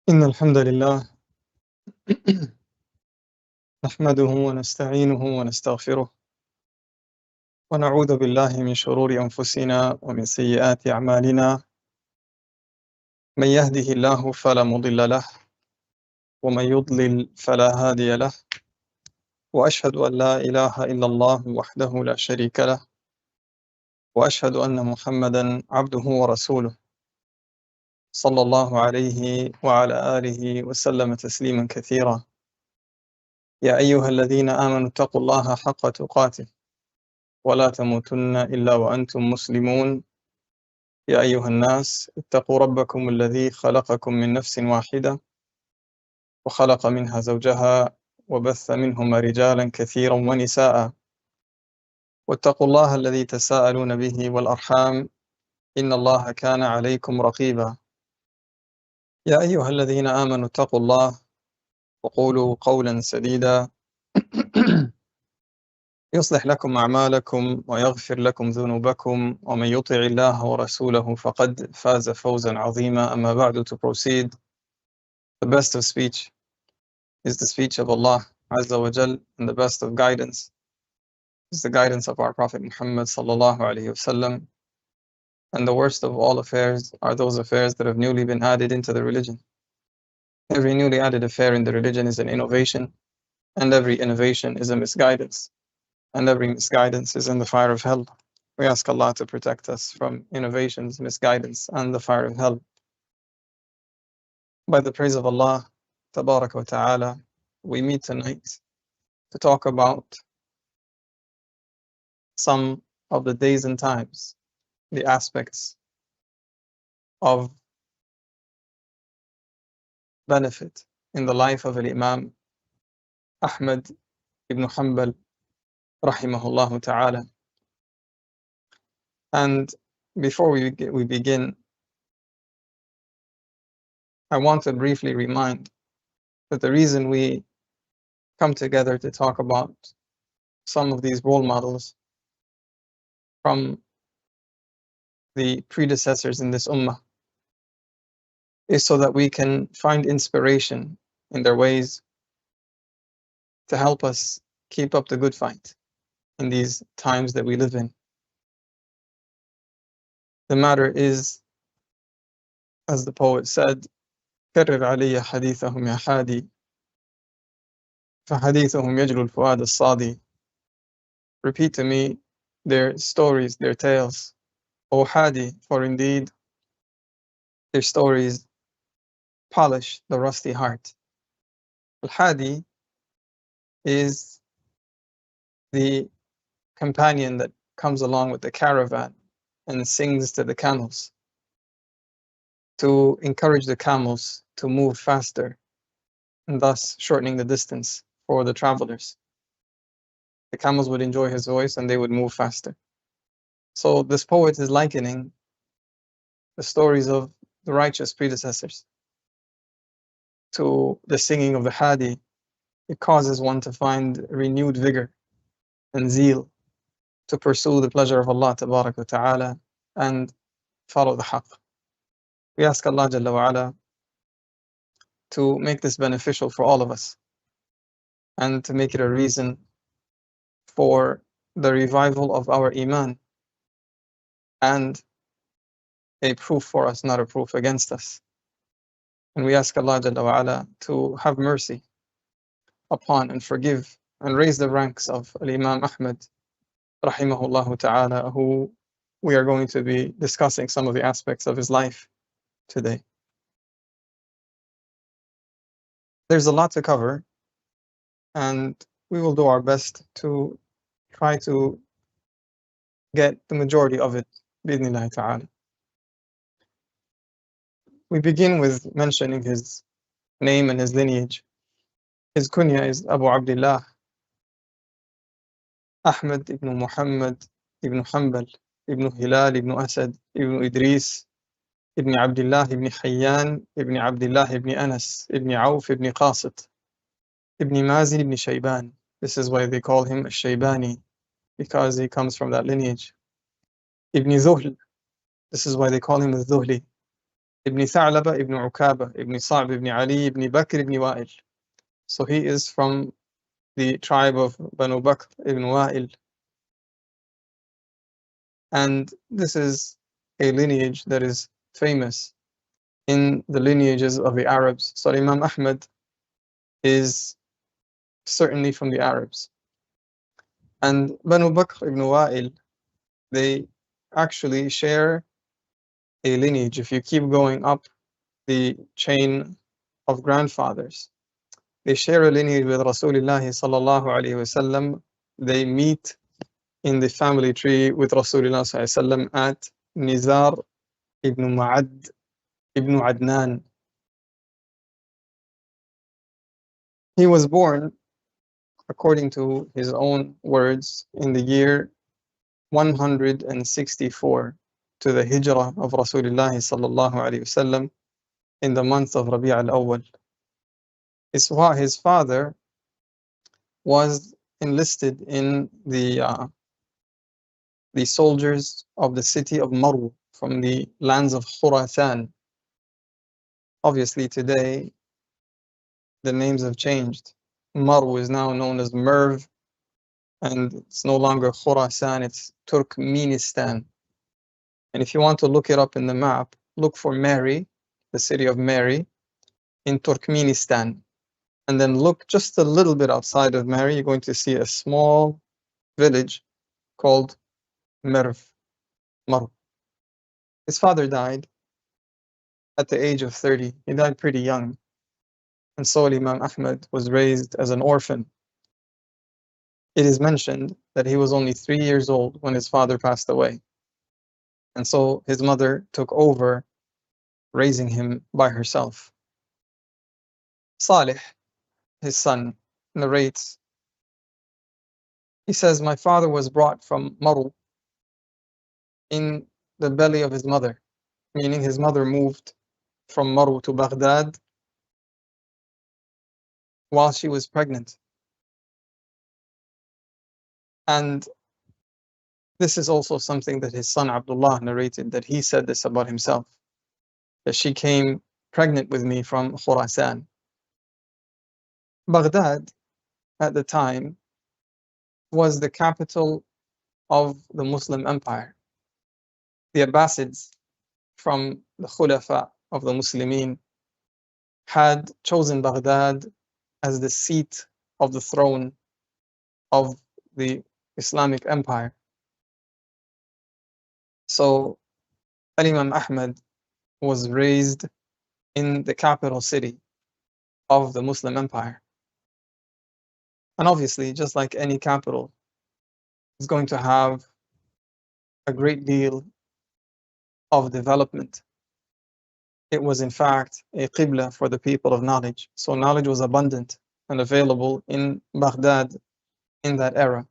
إن الحمد لله نحمده ونستعينه ونستغفره ونعوذ بالله من شرور أنفسنا ومن سيئات أعمالنا من يهده الله فلا مضل له ومن يضلل فلا هادي له وأشهد أن لا إله إلا الله وحده لا شريك له وأشهد أن محمدا عبده ورسوله صلى الله عليه وعلى آله وسلم تسليما كثيرا. يا أيها الذين آمنوا اتقوا الله حق تقاته ولا تموتن إلا وأنتم مسلمون. يا أيها الناس اتقوا ربكم الذي خلقكم من نفس واحدة وخلق منها زوجها وبث منهما رجالا كثيرا ونساء واتقوا الله الذي تساءلون به والأرحام إن الله كان عليكم رقيبا. يا أيها الذين آمنوا اتقوا الله وقولوا قولا سديدا يصلح لكم أعمالكم ويغفر لكم ذنوبكم ومن يطع الله ورسوله فقد فاز فوزا عظيما. أما بعد, to proceed, the best of speech is the speech of Allah Azza wa Jal, and the best of guidance is the guidance of our Prophet Muhammad sallallahu alayhi wasallam, and the worst of all affairs are those affairs that have newly been added into the religion. Every newly added affair in the religion is an innovation, and every innovation is a misguidance, and every misguidance is in the fire of hell. We ask Allah to protect us from innovations, misguidance, and the fire of hell. By the praise of Allah Tabarak wa Ta'ala, we meet tonight to talk about some of the days and times, the aspects of benefit in the life of Imam Ahmed ibn Hanbal Rahimahullah Ta'ala. And before we begin, I want to briefly remind that the reason we come together to talk about some of these role models from the predecessors in this ummah is so that we can find inspiration in their ways to help us keep up the good fight in these times that we live in. The matter is, as the poet said, كرر علي حديثهم يا حادي فحديثهم يجلو الفؤاد الصادي. Repeat to me their stories, their tales, O Hadi, for indeed their stories polish the rusty heart. Al-Hadi is the companion that comes along with the caravan and sings to the camels to encourage the camels to move faster, and thus shortening the distance for the travelers. The camels would enjoy his voice and they would move faster. So this poet is likening the stories of the righteous predecessors to the singing of the Hadi. It causes one to find renewed vigor and zeal to pursue the pleasure of Allah Tabarak wa Ta'ala and follow the haqq. We ask Allah Jalla wa Ala to make this beneficial for all of us and to make it a reason for the revival of our Iman and a proof for us, not a proof against us. And we ask Allah Jalla wa Ala to have mercy upon and forgive and raise the ranks of Imam Ahmed Rahimahullah Ta'ala, who we are going to be discussing some of the aspects of his life today. There's a lot to cover, and we will do our best to try to get the majority of it, bi'idhnillah ta'ala. We begin with mentioning his name and his lineage. His kunya is Abu Abdullah Ahmed ibn Muhammad ibn Hanbal ibn Hilal ibn Asad ibn Idris ibn Abdullah ibn Hayyan ibn Abdullah ibn Anas ibn Auf ibn Qasit ibn Mazin ibn Shayban. This is why they call him Shaybani, because he comes from that lineage. Ibn Dhuhl, this is why they call him Dhuhli. ibn Tha'laba, ibn Ukaba, ibn Sa'b, ibn Ali, ibn Bakr, ibn Wa'il. So he is from the tribe of Banu Bakr ibn Wa'il. And this is a lineage that is famous in the lineages of the Arabs. So Imam Ahmad is certainly from the Arabs. And Banu Bakr ibn Wa'il, they actually share a lineage. If you keep going up the chain of grandfathers, they share a lineage with Rasulullah sallallahu alaihi wasallam. They meet in the family tree with Rasulullah sallallahu alaihi wasallam at Nizar ibn Ma'ad ibn Adnan. He was born, according to his own words, in the year 164 to the hijrah of Rasulullah sallallahu alaihi wasallam in the month of Rabi' al-Awwal. His father was enlisted in the soldiers of the city of Marw from the lands of Khurasan. Obviously today the names have changed. Marw is now known as Merv, and it's no longer Khurasan, it's Turkmenistan. And if you want to look it up in the map, look for Mary, the city of Mary, in Turkmenistan. And then look just a little bit outside of Mary, you're going to see a small village called Merv. His father died at the age of 30. He died pretty young. And so Imam Ahmad was raised as an orphan. It is mentioned that he was only 3 years old when his father passed away. And so his mother took over raising him by herself. Salih, his son, narrates, he says, my father was brought from Maru in the belly of his mother, meaning his mother moved from Maru to Baghdad while she was pregnant. And this is also something that his son Abdullah narrated, that he said this about himself, that she came pregnant with me from Khurasan. Baghdad at the time was the capital of the Muslim Empire. The Abbasids, from the Khulafa of the Muslimin, had chosen Baghdad as the seat of the throne of the Islamic Empire. So Imam Ahmad was raised in the capital city of the Muslim Empire. And obviously, just like any capital, it's going to have a great deal of development. It was in fact a qibla for the people of knowledge. So knowledge was abundant and available in Baghdad in that era.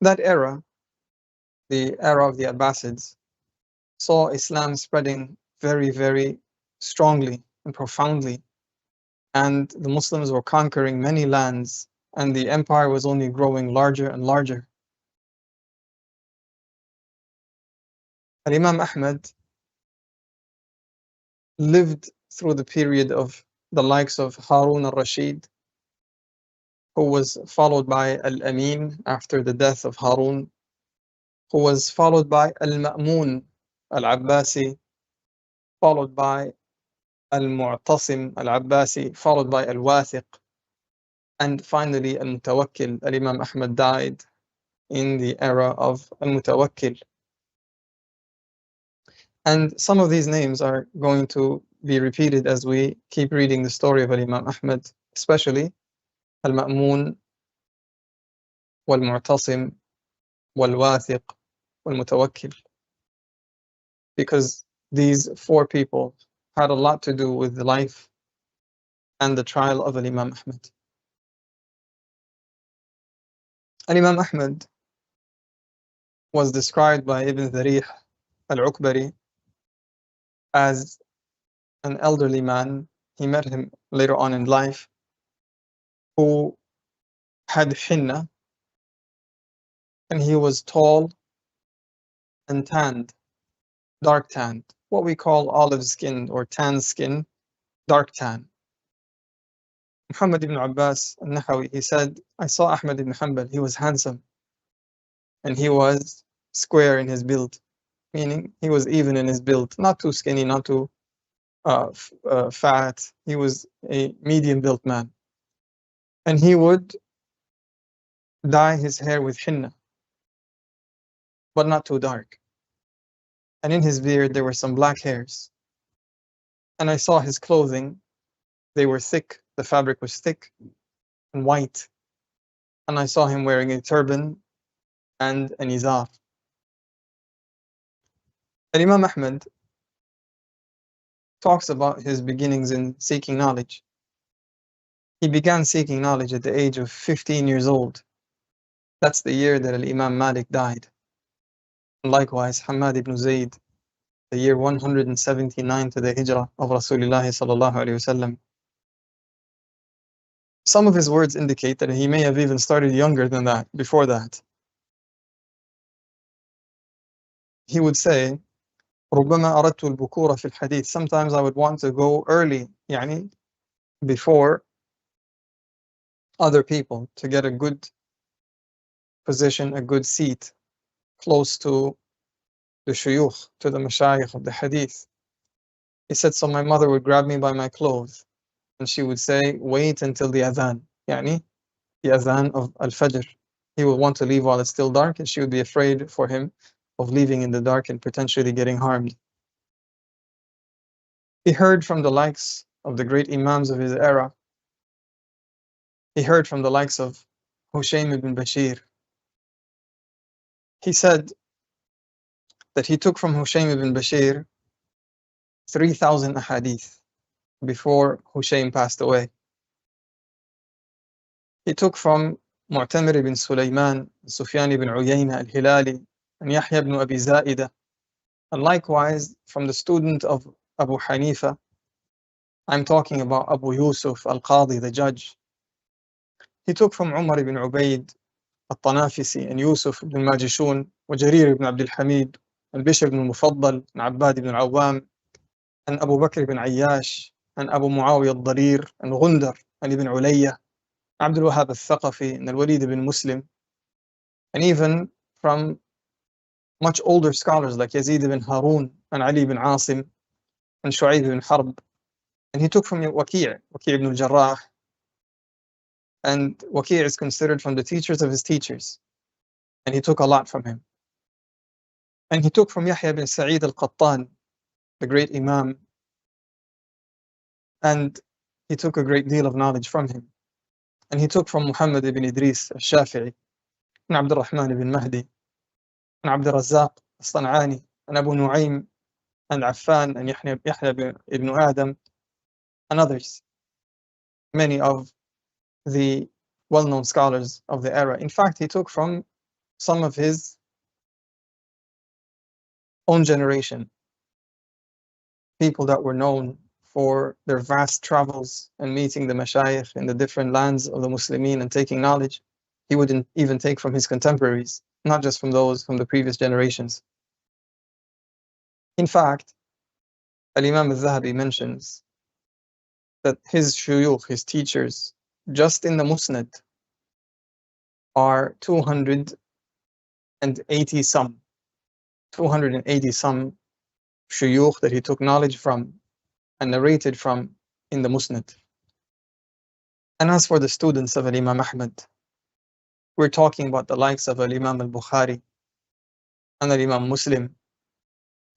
That era, the era of the Abbasids, saw Islam spreading very, very strongly and profoundly. And the Muslims were conquering many lands, and the empire was only growing larger and larger. And Imam Ahmad lived through the period of the likes of Harun al-Rashid, who was followed by Al-Amin after the death of Harun, who was followed by Al-Ma'mun al-Abbasi, followed by Al-Mu'tasim al-Abbasi, followed by Al-Wathiq, and finally Al-Mutawakkil. Imam Ahmad died in the era of Al-Mutawakkil. And some of these names are going to be repeated as we keep reading the story of Imam Ahmad, especially Al-Ma'mun, Wal-Mu'tasim, Wal-Wathiq, Wal-Mutawakkil, because these four people had a lot to do with the life and the trial of Imam Ahmad. Imam Ahmad was described by Ibn Dharih al-Ukbari as an elderly man. He met him later on in life, who had hinna, and he was tall and tanned, dark tanned. what we call olive skin or tan skin, dark tan. Muhammad ibn Abbas al-Nahawi, he said, I saw Ahmad ibn Hanbal, he was handsome and he was square in his build, meaning he was even in his build, not too skinny, not too fat. He was a medium built man. And he would dye his hair with henna, but not too dark. And in his beard there were some black hairs. And I saw his clothing, they were thick, the fabric was thick and white. And I saw him wearing a turban and an izar. And Imam Ahmed talks about his beginnings in seeking knowledge. He began seeking knowledge at the age of 15 years old. That's the year that Imam Malik died. And likewise, Hamad ibn Zayd, the year 179 to the hijrah of Rasulullah sallallahu alaihi wasallam. Some of his words indicate that he may have even started younger than that, before that. He would say, ربما أردت البكور في الحديث. Sometimes I would want to go early, يعني before other people, to get a good position, a good seat, close to the shuyukh, to the mashayikh of the hadith. He said, so my mother would grab me by my clothes and she would say, wait until the adhan, يعني the adhan of al-fajr. He would want to leave while it's still dark and she would be afraid for him of leaving in the dark and potentially getting harmed. He heard from the likes of the great Imams of his era. He heard from the likes of Hisham ibn Bashir. He said that he took from Hisham ibn Bashir 3,000 ahadith before Hisham passed away. He took from Mu'tamir ibn Sulaiman, Sufyan ibn Uyayna al-Hilali, and Yahya ibn Abi Zaida, and likewise from the student of Abu Hanifa. I'm talking about Abu Yusuf al-Qadi, the judge. He took from Umar ibn Ubaid al-Tanafisi and Yusuf ibn Majishun, وجرير ibn Abdul Hamid, and Bishr ibn Mufaddal, and Abbad ibn al-Awwam, and Abu Bakr ibn Ayyash, and Abu Muawiyah al-Darir, and Gundar, and Ibn Ulayya, Abdul Wahhab al-Thaqafi, and al-Walid ibn Muslim, and even from much older scholars like Yazid ibn Harun, and Ali ibn Asim, and Shu'ayb ibn Harb. And he took from Waki' ibn al-Jarrah, and Waki' is considered from the teachers of his teachers, and he took a lot from him. And he took from Yahya ibn Sa'id al-Qattan, the great Imam, and he took a great deal of knowledge from him. And he took from Muhammad ibn Idris al-Shafi'i, and Abdul Rahman ibn Mahdi, and Abdul Razzaq al-San'ani, and Abu Nu'aym, and Affan, and Yahya ibn Adam, and others, many of the well-known scholars of the era. In fact, he took from some of his own generation, people that were known for their vast travels and meeting the mashayikh in the different lands of the Muslimin and taking knowledge. He would even take from his contemporaries, not just from those from the previous generations. In fact, Al-Imam al-Zahabi mentions that his shuyukh, his teachers, just in the Musnad are 280 some shuyukh that he took knowledge from and narrated from in the Musnad. And as for the students of Imam Ahmed, we're talking about the likes of Imam al-Bukhari and Imam Muslim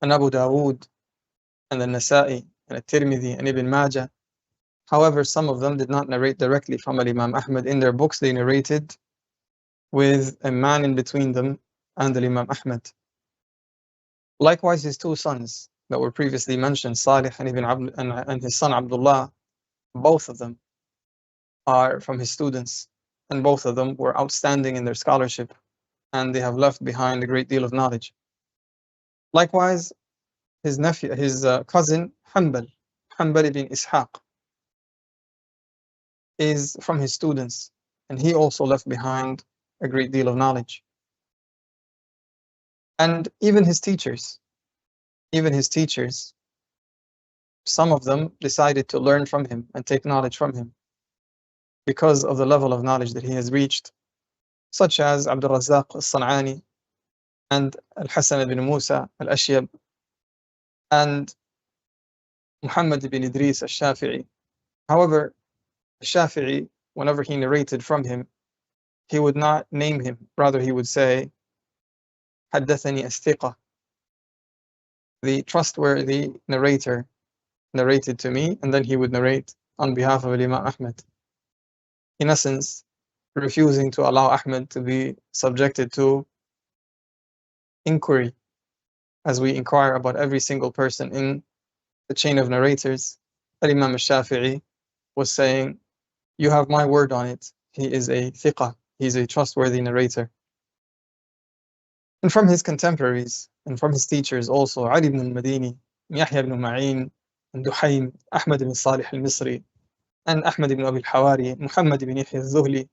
and Abu Dawood and Nasa'i and Tirmidhi and Ibn Majah. However, some of them did not narrate directly from Imam Ahmed. In their books, they narrated with a man in between them and Imam Ahmed. Likewise, his two sons that were previously mentioned, Salih and his son Abdullah, both of them are from his students, and both of them were outstanding in their scholarship, and they have left behind a great deal of knowledge. Likewise, his cousin Hanbal ibn Ishaq, is from his students, and he also left behind a great deal of knowledge. And even his teachers, Even his teachers, some of them decided to learn from him and take knowledge from him because of the level of knowledge that he has reached, such as Abdul Razzaq al-San'ani and Al-Hasan ibn Musa al-Ashyab and Muhammad ibn Idris al-Shafi'i. However, al-Shafi'i, whenever he narrated from him, he would not name him. Rather, he would say, حدثني الثقة. The trustworthy narrator narrated to me, and then he would narrate on behalf of Imam Ahmed. In essence, refusing to allow Ahmed to be subjected to inquiry as we inquire about every single person in the chain of narrators. Imam al-Shafi'i was saying, you have my word on it. He is a thiqah. He is a trustworthy narrator. And from his contemporaries and from his teachers also, Ali ibn al-Madini, Yahya ibn Ma'in, and Duhaym, Ahmad ibn Salih al-Misri, and Ahmad ibn Abi al-Hawari, Muhammad ibn Yahya al-Zuhli,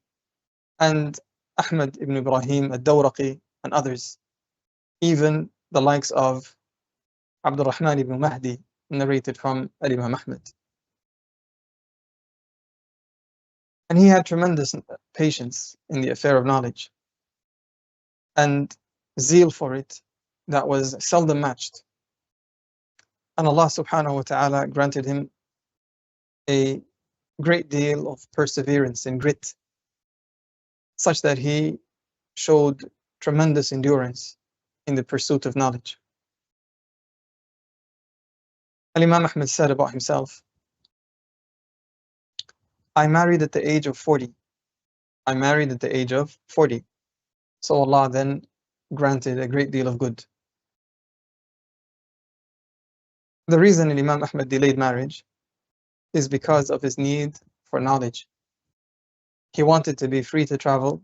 and Ahmad ibn Ibrahim al-Dawraqi, and others. Even the likes of Abdul Rahman ibn Mahdi narrated from Imam Ahmed. And he had tremendous patience in the affair of knowledge and zeal for it that was seldom matched. And Allah subhanahu wa ta'ala granted him a great deal of perseverance and grit, such that he showed tremendous endurance in the pursuit of knowledge. And Imam Ahmed said about himself, I married at the age of 40. I married at the age of 40. So Allah then granted a great deal of good. The reason Imam Ahmed delayed marriage is because of his need for knowledge. He wanted to be free to travel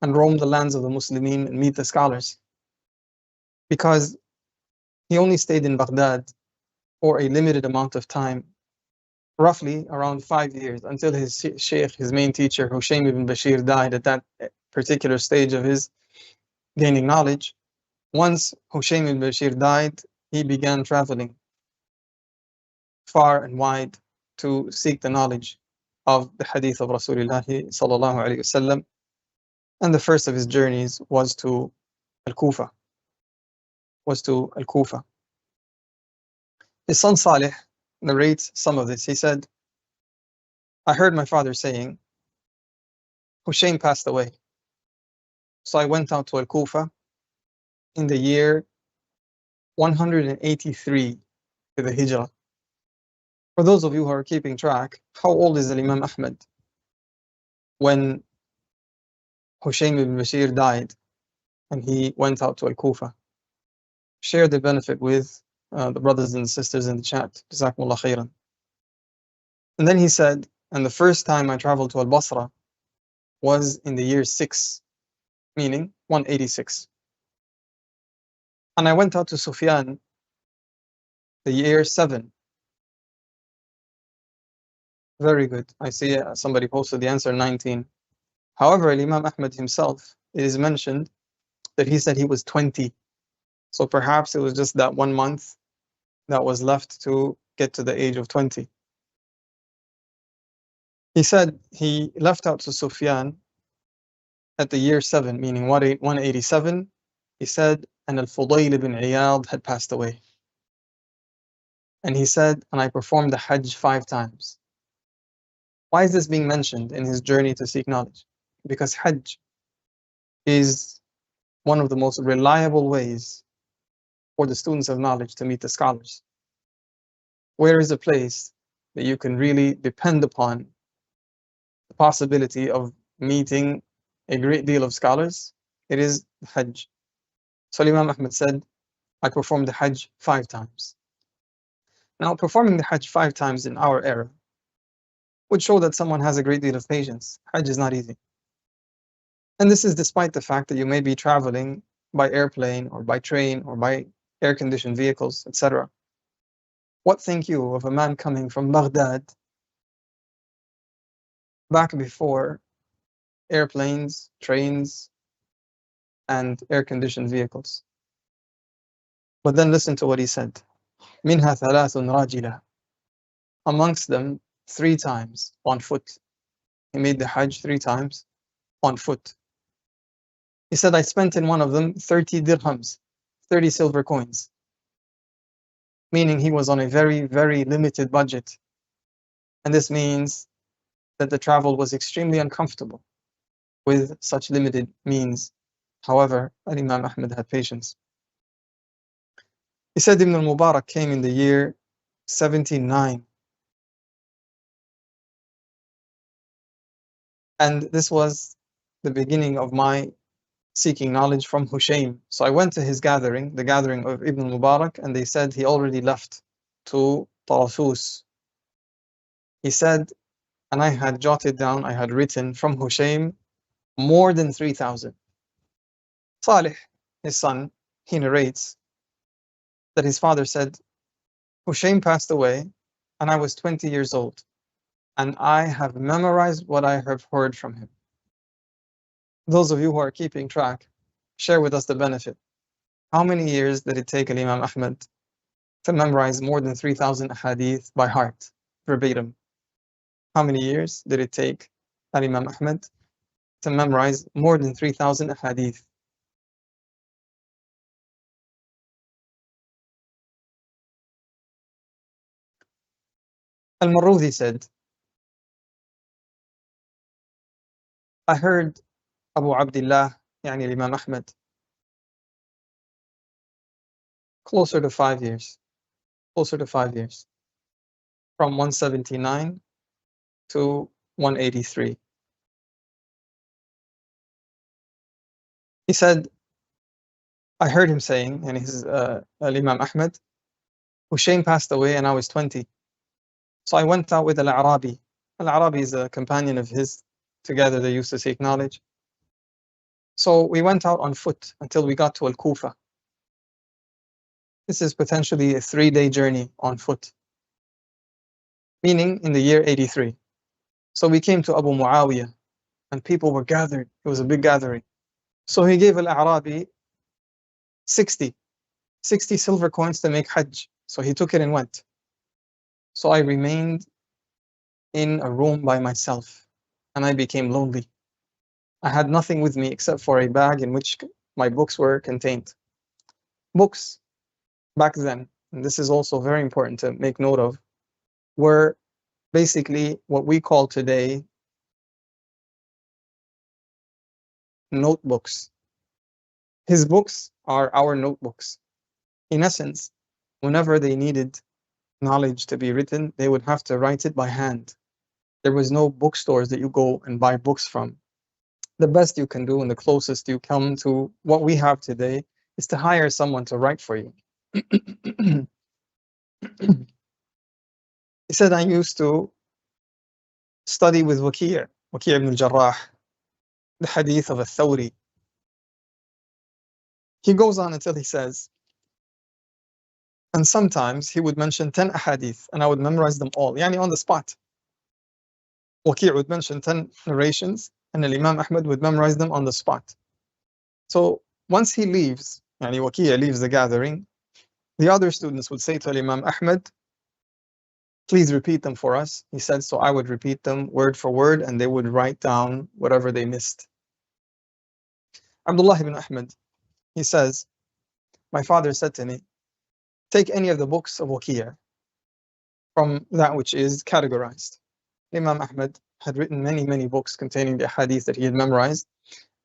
and roam the lands of the Muslimin and meet the scholars, because he only stayed in Baghdad for a limited amount of time, roughly around 5 years, until his sheikh, his main teacher, Hisham ibn Bashir, died at that particular stage of his gaining knowledge. Once Hisham ibn Bashir died, he began traveling far and wide to seek the knowledge of the hadith of Rasulullah sallallahu alaihi wasallam. And the first of his journeys was to Al-Kufa. His son Salih narrates some of this. He said, I heard my father saying, Hushaym passed away. So I went out to Al-Kufa in the year 183 to the Hijrah. For those of you who are keeping track, how old is Imam Ahmed when Hushaym ibn Bashir died and he went out to Al-Kufa? Share the benefit with the brothers and sisters in the chat. Jazakumullah khairan. And then he said, and the first time I traveled to Al-Basra was in the year 6, meaning 186. And I went out to Sufyan the year 7. Very good. I see somebody posted the answer 19. However, Imam Ahmed himself, it is mentioned that he said he was 20. So perhaps it was just that 1 month that was left to get to the age of 20. He said he left out to Sufyan at the year 7, meaning 187. He said, and Al-Fudayl ibn Iyad had passed away. And he said, and I performed the Hajj 5 times. Why is this being mentioned in his journey to seek knowledge? Because Hajj is one of the most reliable ways for the students of knowledge to meet the scholars. Where is a place that you can really depend upon the possibility of meeting a great deal of scholars? It is Hajj. So Imam Ahmed said, I performed the Hajj 5 times. Now, performing the Hajj 5 times in our era would show that someone has a great deal of patience. Hajj is not easy. And this is despite the fact that you may be traveling by airplane or by train or by air-conditioned vehicles, etc. What think you of a man coming from Baghdad back before airplanes, trains, and air-conditioned vehicles? But then listen to what he said. Minha thalathun rajila. Amongst them, 3 times on foot. He made the Hajj 3 times on foot. He said, I spent in one of them 30 dirhams, 30 silver coins. Meaning he was on a very, very limited budget. And this means that the travel was extremely uncomfortable with such limited means. However, Imam Ahmed had patience. He said Ibn al-Mubarak came in the year 79. And this was the beginning of my seeking knowledge from Hisham. So I went to his gathering, the gathering of Ibn al-Mubarak, and they said he already left to Tarsus. He said, and I had jotted down, I had written from Hisham more than 3,000. Salih, his son, he narrates that his father said, Hisham passed away and I was 20 years old, and I have memorized what I have heard from him. Those of you who are keeping track, share with us the benefit. How many years did it take Imam Ahmed to memorize more than 3,000 hadith by heart, verbatim? How many years did it take Imam Ahmed to memorize more than 3,000 hadith? Al-Marruzi said, I heard Abu Abdullah, yani Imam Ahmed, closer to 5 years, from 179 to 183. He said, I heard him saying, and his Imam Ahmed, Hisham passed away and I was 20. So I went out with Al-Arabi. Al-Arabi is a companion of his. Together they used to seek knowledge. So we went out on foot until we got to Al-Kufa. This is potentially a 3-day journey on foot, meaning in the year 83. So we came to Abu Muawiyah and people were gathered. It was a big gathering. So he gave Al-Arabi 60 silver coins to make Hajj. So he took it and went. So I remained in a room by myself and I became lonely. I had nothing with me except for a bag in which my books were contained. Books back then, and this is also very important to make note of, were basically what we call today notebooks. His books are our notebooks. In essence, whenever they needed knowledge to be written, they would have to write it by hand. There was no bookstores that you go and buy books from. The best you can do and the closest you come to what we have today is to hire someone to write for you. He said, I used to study with Waki' ibn al-Jarrah, the hadith of al-Thawri. He goes on until he says, and sometimes he would mention 10 ahadith and I would memorize them all, yani on the spot. Waki' would mention 10 narrations and Imam Ahmed would memorize them on the spot. So once he leaves, yani Waki' leaves the gathering, the other students would say to Imam Ahmed, please repeat them for us. He said, so I would repeat them word for word and they would write down whatever they missed. Abdullah ibn Ahmed, he says, my father said to me, take any of the books of Waki' from that which is categorized. Imam Ahmed had written many books containing the hadith that he had memorized,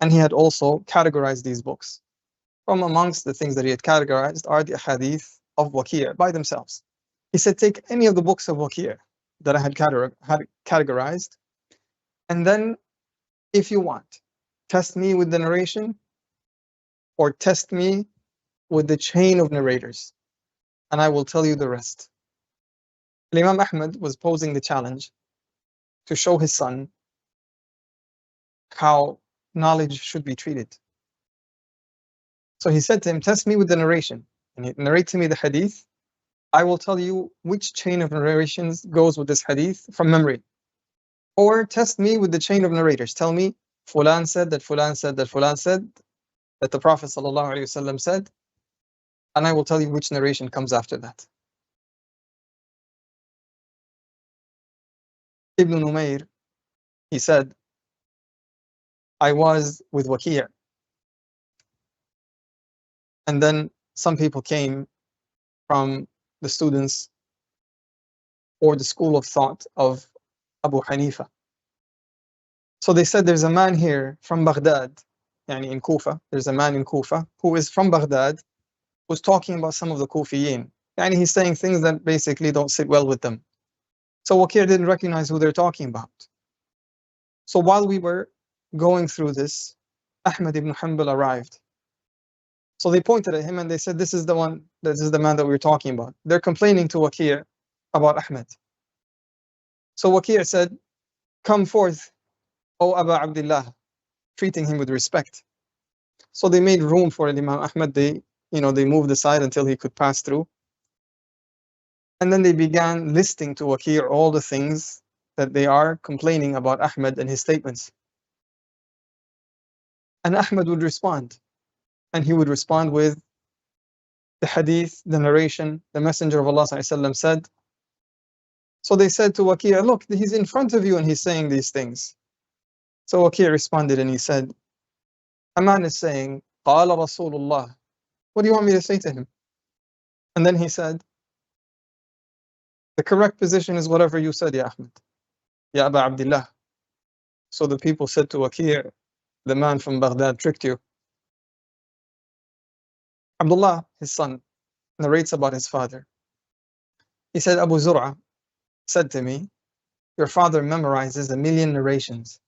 and he had also categorized these books. From amongst the things that he had categorized are the hadith of Waki' by themselves. He said, take any of the books of Waki' that I had categorized, and then if you want, test me with the narration or test me with the chain of narrators, and I will tell you the rest. Imam Ahmed was posing the challenge to show his son how knowledge should be treated. So he said to him, test me with the narration, and narrate to me the hadith. I will tell you which chain of narrations goes with this hadith from memory. Or test me with the chain of narrators. Tell me, Fulan said that Fulan said that Fulan said that the Prophet ﷺ said, And I will tell you which narration comes after that. Ibn Umayr, he said, I was with Waki', and then some people came from the students or the school of thought of Abu Hanifa. So they said, there's a man here from Baghdad, yani in Kufa, there's a man in Kufa who is from Baghdad, who's talking about some of the Kufiyin. Yani he's saying things that basically don't sit well with them. So Waki' didn't recognize who they're talking about. So while we were going through this, Ahmed ibn Hanbal arrived. So they pointed at him and they said, this is the one, this is the man that we were talking about. They're complaining to Waki' about Ahmed. So Waki' said, come forth, O Aba Abdullah, treating him with respect. So they made room for Imam Ahmed. They moved aside until he could pass through. And then they began listing to Waki' all the things that they are complaining about Ahmed and his statements. And Ahmed would respond. And he would respond with the hadith, the narration, the Messenger of Allah ﷺ said. So they said to Waki', look, he's in front of you and he's saying these things. So Waki' responded and he said, a man is saying, Qala Rasulullah. What do you want me to say to him? And then he said, the correct position is whatever you said, Ya Ahmed, Ya Aba Abdullah. So the people said to Waki', the man from Baghdad tricked you. Abdullah, his son, narrates about his father. He said, Abu Zur'a said to me, your father memorizes 1,000,000 narrations.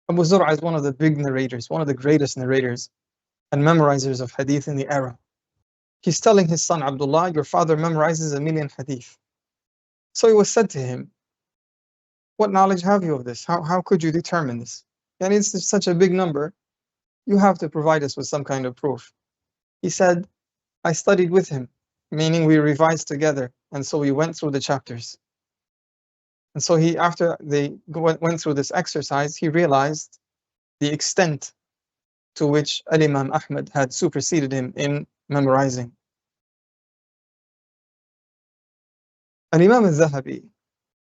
Abu Zur'a is one of the big narrators, one of the greatest narrators and memorizers of hadith in the era. He's telling his son Abdullah, your father memorizes 1,000,000 hadith. So it was said to him, what knowledge have you of this? How could you determine this? And it's such a big number, you have to provide us with some kind of proof. He said, I studied with him, meaning we revised together, and so we went through the chapters. And so after they went through this exercise, he realized the extent to which Imam Ahmed had superseded him in memorizing. And Imam al-Zahabi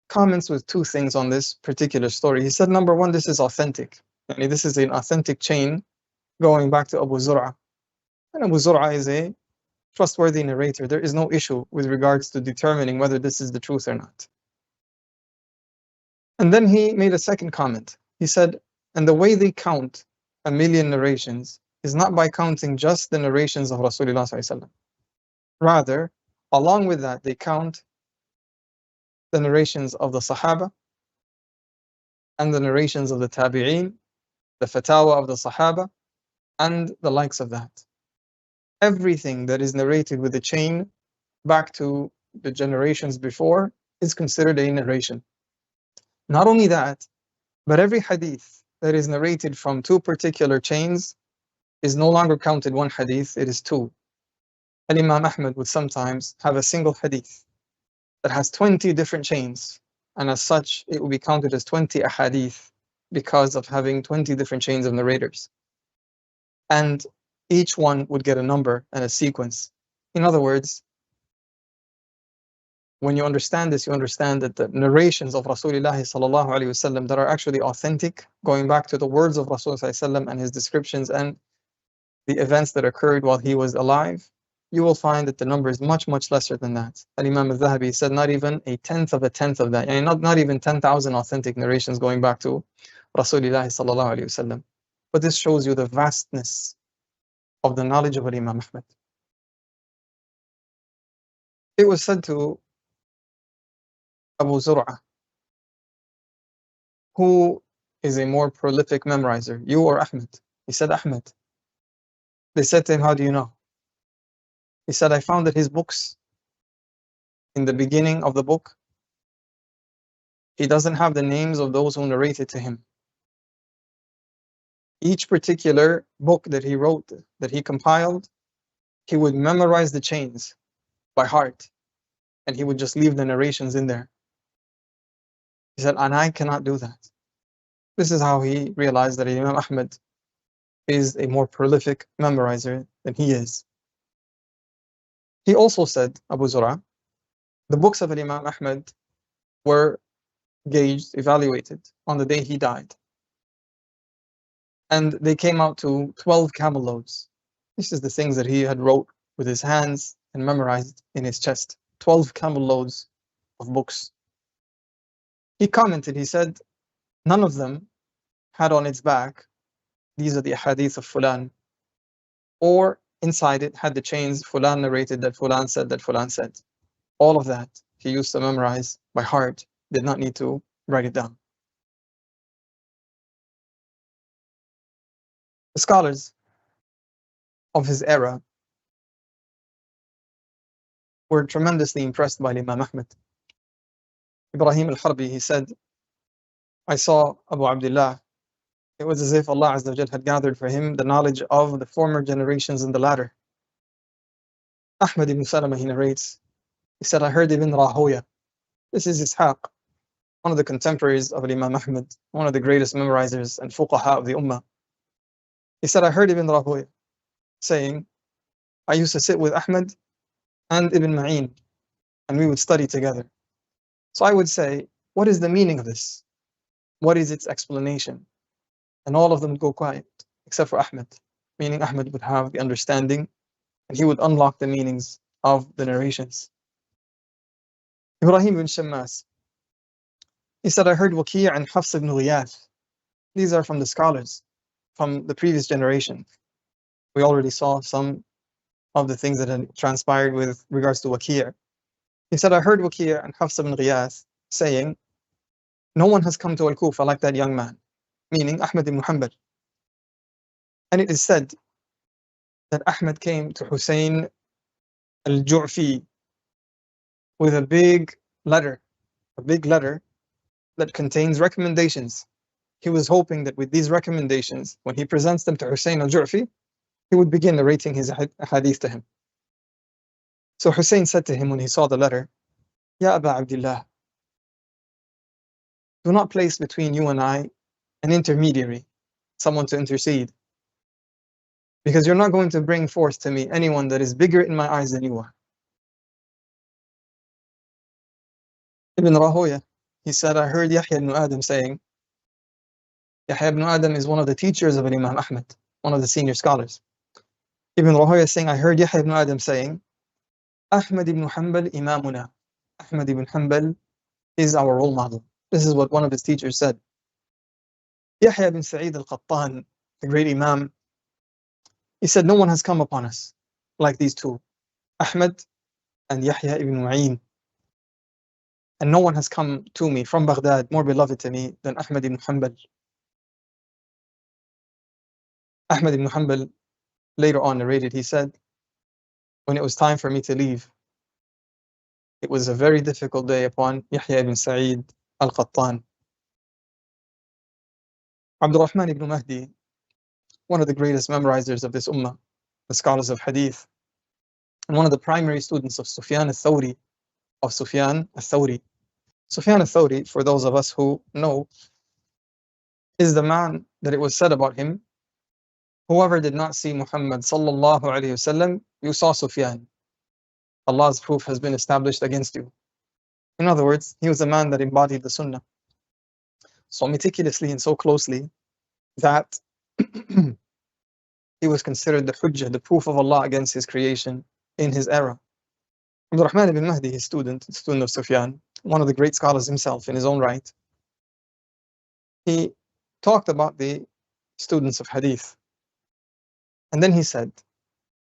comments with two things on this particular story. He said, number one, this is authentic. This is an authentic chain going back to Abu Zur'a. And Abu Zur'a is a trustworthy narrator. There is no issue with regards to determining whether this is the truth or not. And then he made a second comment. He said, and the way they count 1,000,000 narrations is not by counting just the narrations of Rasulullah ﷺ. Rather, along with that, they count the narrations of the Sahaba and the narrations of the Tabi'een, the Fatawa of the Sahaba, and the likes of that. Everything that is narrated with a chain back to the generations before is considered a narration. Not only that, but every hadith that is narrated from two particular chains is no longer counted one hadith, it is two. And Imam Ahmed would sometimes have a single hadith that has 20 different chains, and as such it will be counted as 20 ahadith because of having 20 different chains of narrators. And each one would get a number and a sequence. In other words, when you understand this, you understand that the narrations of Rasulullah sallallahu alaihi wasallam that are actually authentic, going back to the words of Rasulullah sallallahu alaihi wasallam and his descriptions and the events that occurred while he was alive, you will find that the number is much, much lesser than that. And Imam al-Zahabi said not even a tenth of that, and not even 10,000 authentic narrations going back to Rasulullah sallallahu alaihi wasallam. But this shows you the vastness of the knowledge of Imam Ahmed. It was said to Abu Zur'a, who is a more prolific memorizer, you or Ahmed? He said, Ahmed. They said to him, how do you know? He said, I found that his books, in the beginning of the book, he doesn't have the names of those who narrated to him. Each particular book that he wrote, that he compiled, he would memorize the chains by heart, and he would just leave the narrations in there. He said, and I cannot do that. This is how he realized that Imam Ahmed is a more prolific memorizer than he is. He also said, Abu Zur'a, the books of Imam Ahmed were gauged, evaluated on the day he died. And they came out to 12 camel loads. This is the things that he had wrote with his hands and memorized in his chest. 12 camel loads of books. He commented, he said, none of them had on its back, these are the hadith of Fulan, or inside it had the chains, Fulan narrated that Fulan said that Fulan said. All of that he used to memorize by heart, did not need to write it down. The scholars of his era were tremendously impressed by Imam Ahmed. Ibrahim al-Harbi, he said, I saw Abu Abdullah. It was as if Allah Azza wa Jal had gathered for him the knowledge of the former generations and the latter. Ahmed ibn Salama, he narrates, he said, I heard Ibn Rahoya. This is Ishaq, one of the contemporaries of Imam Ahmed, one of the greatest memorizers and fuqaha of the Ummah. He said, I heard Ibn Rahoya saying, I used to sit with Ahmed and Ibn Ma'in, and we would study together. So I would say, what is the meaning of this? What is its explanation? And all of them would go quiet, except for Ahmed, meaning Ahmed would have the understanding and he would unlock the meanings of the narrations. Ibrahim ibn Shammas, he said, I heard Waki' and Hafs ibn Ghiyath. These are from the scholars, from the previous generation. We already saw some of the things that had transpired with regards to Waki'. He said, I heard Waki' and Hafs ibn Ghiyath saying, no one has come to Al-Kufa like that young man, meaning Ahmed ibn Hanbal. And it is said that Ahmed came to Hussein al-Ju'fi with a big letter that contains recommendations. He was hoping that with these recommendations, when he presents them to Hussein al-Ju'fi, he would begin narrating his hadith to him. So Hussein said to him when he saw the letter, Ya Aba Abdullah, do not place between you and I an intermediary, someone to intercede, because you're not going to bring forth to me anyone that is bigger in my eyes than you are. Ibn Rahoya, he said, I heard Yahya ibn Adam saying, Yahya ibn Adam is one of the teachers of Imam Ahmed, one of the senior scholars. Ibn Rahoya is saying, I heard Yahya ibn Adam saying, Ahmed ibn Hanbal imamuna. Ahmed ibn Hanbal is our role model. This is what one of his teachers said. Yahya ibn Sa'id al-Qattan, the great Imam, he said, no one has come upon us like these two, Ahmed and Yahya ibn Ma'in. And no one has come to me from Baghdad more beloved to me than Ahmed ibn Hanbal. Ahmed ibn Hanbal later on narrated, he said, when it was time for me to leave, it was a very difficult day upon Yahya ibn Sa'id al-Qattan. Abdul Rahman ibn Mahdi, one of the greatest memorizers of this ummah, the scholars of hadith, and one of the primary students of Sufyan al-Thawri, Sufyan al-Thawri, for those of us who know, is the man that it was said about him, whoever did not see Muhammad sallallahu alayhi wasallam, you saw Sufyan. Allah's proof has been established against you. In other words, he was a man that embodied the Sunnah so meticulously and so closely that he was considered the Hujjah, the proof of Allah against his creation in his era. Abdul Rahman ibn Mahdi, his student of Sufyan, one of the great scholars himself in his own right, he talked about the students of hadith. And then he said,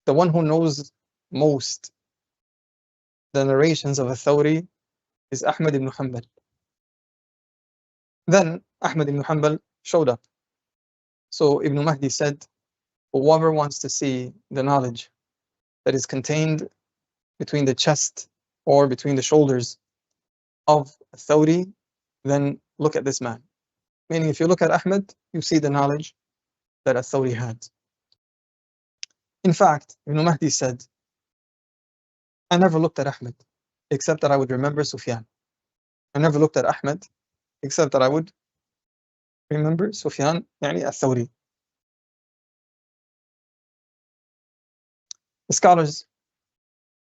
the one who knows most the narrations of Thawri is Ahmed ibn Hanbal. Then Ahmed ibn Hanbal showed up. So Ibn Mahdi said, whoever wants to see the knowledge that is contained between the chest or between the shoulders of Thawri, then look at this man. Meaning, if you look at Ahmed, you see the knowledge that Thawri had. In fact, Ibn Mahdi said, I never looked at Ahmed except that I would remember Sufyan. I never looked at Ahmed except that I would remember Sufyan, يعني Thawri. The scholars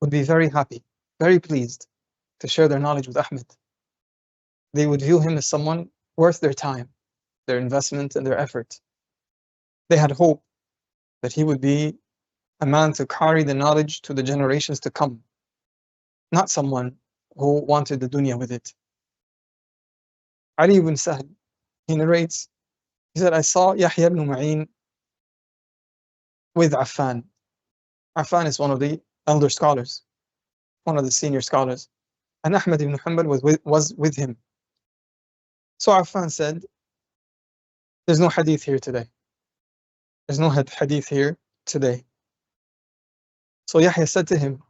would be very happy, very pleased to share their knowledge with Ahmed. They would view him as someone worth their time, their investment, and their effort. They had hope that he would be a man to carry the knowledge to the generations to come, not someone who wanted the dunya with it. Ali ibn Sahl, he narrates, he said, I saw Yahya ibn Ma'in with Affan. Affan is one of the elder scholars, one of the senior scholars, and Ahmad ibn Hanbal was with him. So Affan said, there's no hadith here today. There's no hadith here today. So Yahya said to him,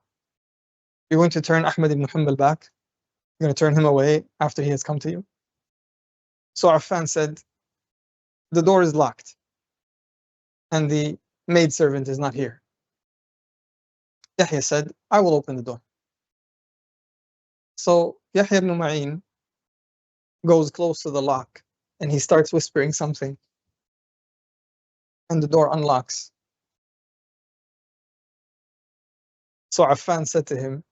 you're going to turn Ahmad ibn Hanbal back? You're going to turn him away after he has come to you? So Affan said, the door is locked and the maidservant is not here. Yahya said, I will open the door. So Yahya ibn Ma'in goes close to the lock and he starts whispering something, and the door unlocks. So Affan said to him,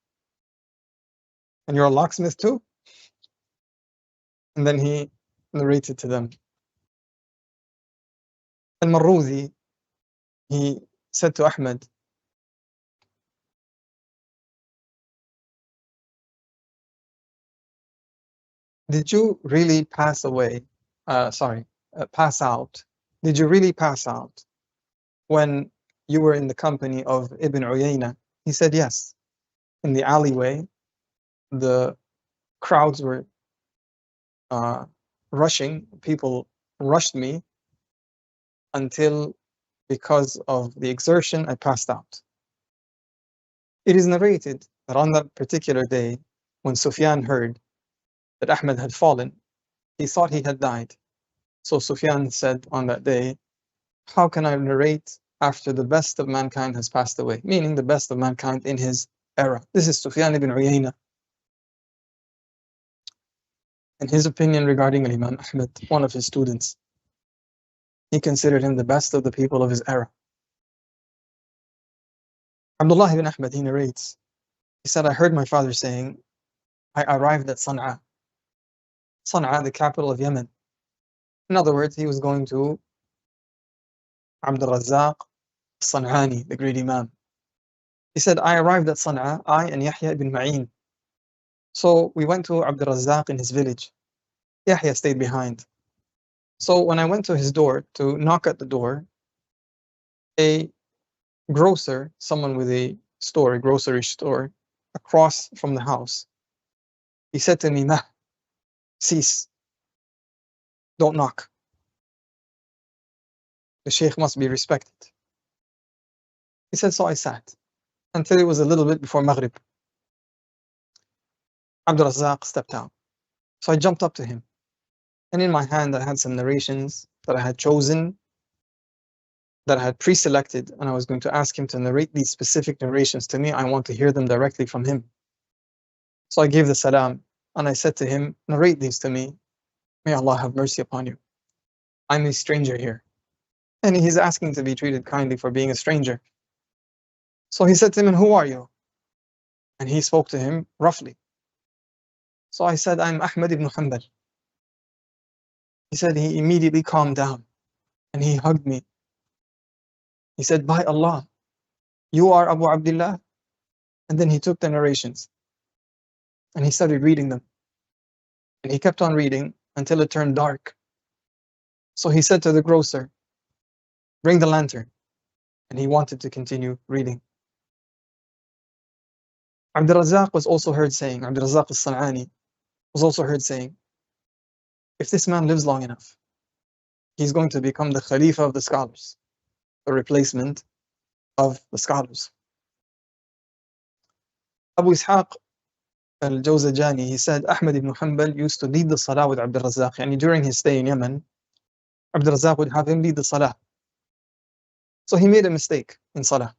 and you're a locksmith too? And then he narrated to them. Al-Marruzi, he said to Ahmed, did you really pass out? Did you really pass out when you were in the company of Ibn Uyayna? He said, yes. In the alleyway, the crowds were rushing. People rushed me until, because of the exertion, I passed out. It is narrated that on that particular day, when Sufyan heard that Ahmed had fallen, he thought he had died. So Sufyan said on that day, how can I narrate after the best of mankind has passed away? Meaning the best of mankind in his era. This is Sufyan ibn Uyayna. And his opinion regarding Imam Ahmed, one of his students, he considered him the best of the people of his era. Abdullah ibn Ahmed, he narrates, he said, I heard my father saying, I arrived at Sana'a. Sana'a, the capital of Yemen. In other words, he was going to Abd al-Razzaq San'ani, the great Imam. He said, I arrived at Sana'a, I and Yahya ibn Ma'in. So we went to Abd al-Razzaq in his village. Yahya stayed behind. So when I went to his door to knock at the door, a grocer, someone with a store, a grocery store, across from the house, he said to me, Mah, cease, don't knock. The Shaykh must be respected. He said, so I sat until it was a little bit before Maghrib. Abd al-Razzaq stepped out. So I jumped up to him. And in my hand, I had some narrations that I had chosen, that I had pre-selected, and I was going to ask him to narrate these specific narrations to me. I want to hear them directly from him. So I gave the salam, and I said to him, narrate these to me. May Allah have mercy upon you. I'm a stranger here. And he's asking to be treated kindly for being a stranger. So he said to him, and who are you? And he spoke to him roughly. So I said, I'm Ahmad ibn Hanbal. He said he immediately calmed down and he hugged me. He said, by Allah, you are Abu Abdullah? And then he took the narrations and he started reading them. And he kept on reading until it turned dark. So he said to the grocer, bring the lantern. And he wanted to continue reading. Abd al-Razzaq was also heard saying, Abd al-Razzaq al-San'ani was also heard saying, if this man lives long enough, he's going to become the Khalifa of the scholars, the replacement of the scholars. Abu Ishaq al-Jawzajani, he said, Ahmad ibn Hanbal used to lead the salah with Abd al-Razzaq. And during his stay in Yemen, Abd al-Razzaq would have him lead the salah. So he made a mistake in salah.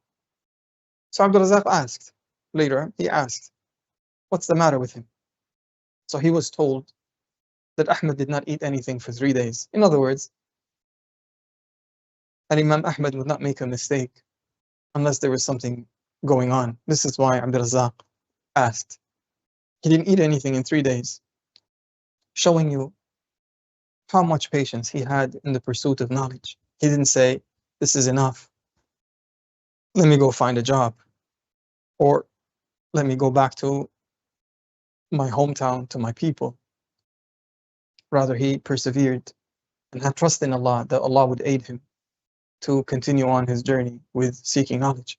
So Abd al-Razzaq asked, later he asked, what's the matter with him? So he was told that Ahmed did not eat anything for 3 days. In other words, Imam Ahmed would not make a mistake unless there was something going on. This is why Abd al-Razzaq asked. He didn't eat anything in 3 days, showing you how much patience he had in the pursuit of knowledge. He didn't say, this is enough, let me go find a job, or let me go back to my hometown, to my people. Rather, he persevered and had trust in Allah that Allah would aid him to continue on his journey with seeking knowledge.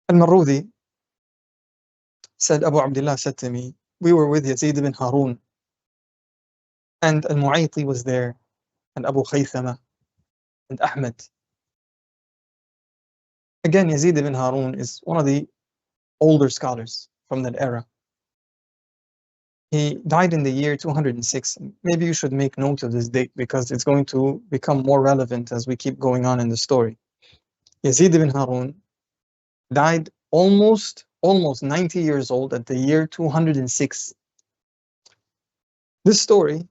Al-Marudi said, Abu Abdullah said to me, we were with Yazid ibn Harun, and Al-Mu'ayti was there, and Abu Khaythama, and Ahmed. Again, Yazid ibn Harun is one of the older scholars from that era. He died in the year 206. Maybe you should make note of this date because it's going to become more relevant as we keep going on in the story. Yazid ibn Harun died almost 90 years old at the year 206. This story,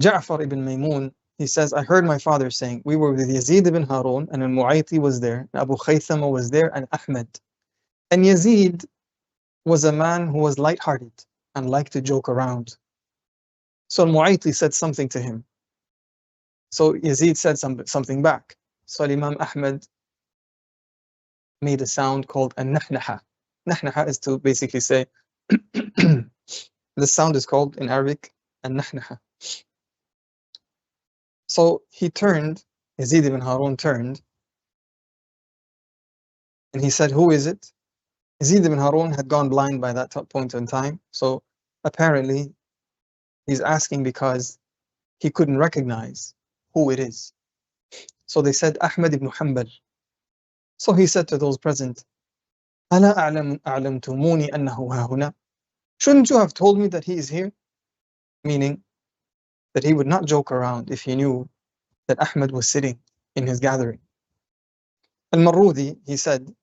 Ja'far ibn Maymun, he says, I heard my father saying, we were with Yazid ibn Harun, and Al-Mu'ayti was there, and Abu Khaythama was there, and Ahmed. And Yazid was a man who was lighthearted and liked to joke around. So Al-Mu'ayti said something to him. So Yazid said something back. So Imam Ahmed made a sound called a nahnaha. Nahnaha is to basically say, the sound is called in Arabic a nahnaha. So he turned, Yazid ibn Harun turned, and he said, who is it? Yazid ibn Harun had gone blind by that point in time, so apparently he's asking because he couldn't recognize who it is. So they said, Ahmed ibn Hanbal. So he said to those present, أَلَا أَعْلَمْتُمُونِي أَنَّهُ هَاهُنَا. Shouldn't you have told me that he is here? Meaning that he would not joke around if he knew that Ahmed was sitting in his gathering. Al-Marudi, he said,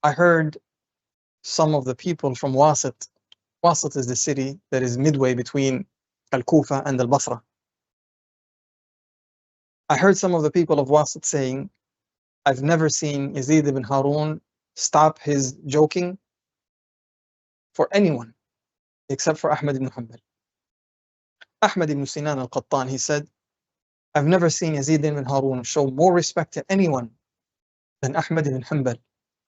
I heard some of the people from Wasit. Wasit is the city that is midway between Al-Kufa and Al-Basra. I heard some of the people of Wasit saying, I've never seen Yazid ibn Harun stop his joking for anyone except for Ahmed ibn Hanbal. Ahmed ibn Sinan al-Qattan, he said, I've never seen Yazid ibn Harun show more respect to anyone than Ahmed ibn Hanbal,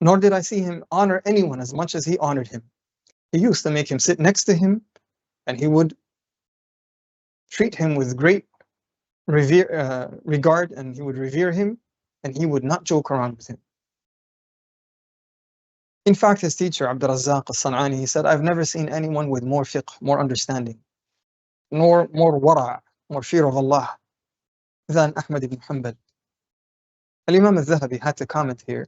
nor did I see him honor anyone as much as he honored him. He used to make him sit next to him, and he would treat him with great regard, and he would revere him, and he would not joke around with him. In fact, his teacher, Abd al-Razzaq al-San'ani, he said, I've never seen anyone with more fiqh, more understanding, nor more wara', more fear of Allah than Ahmed ibn Hanbal. Al-Imam al-Zahabi had to comment here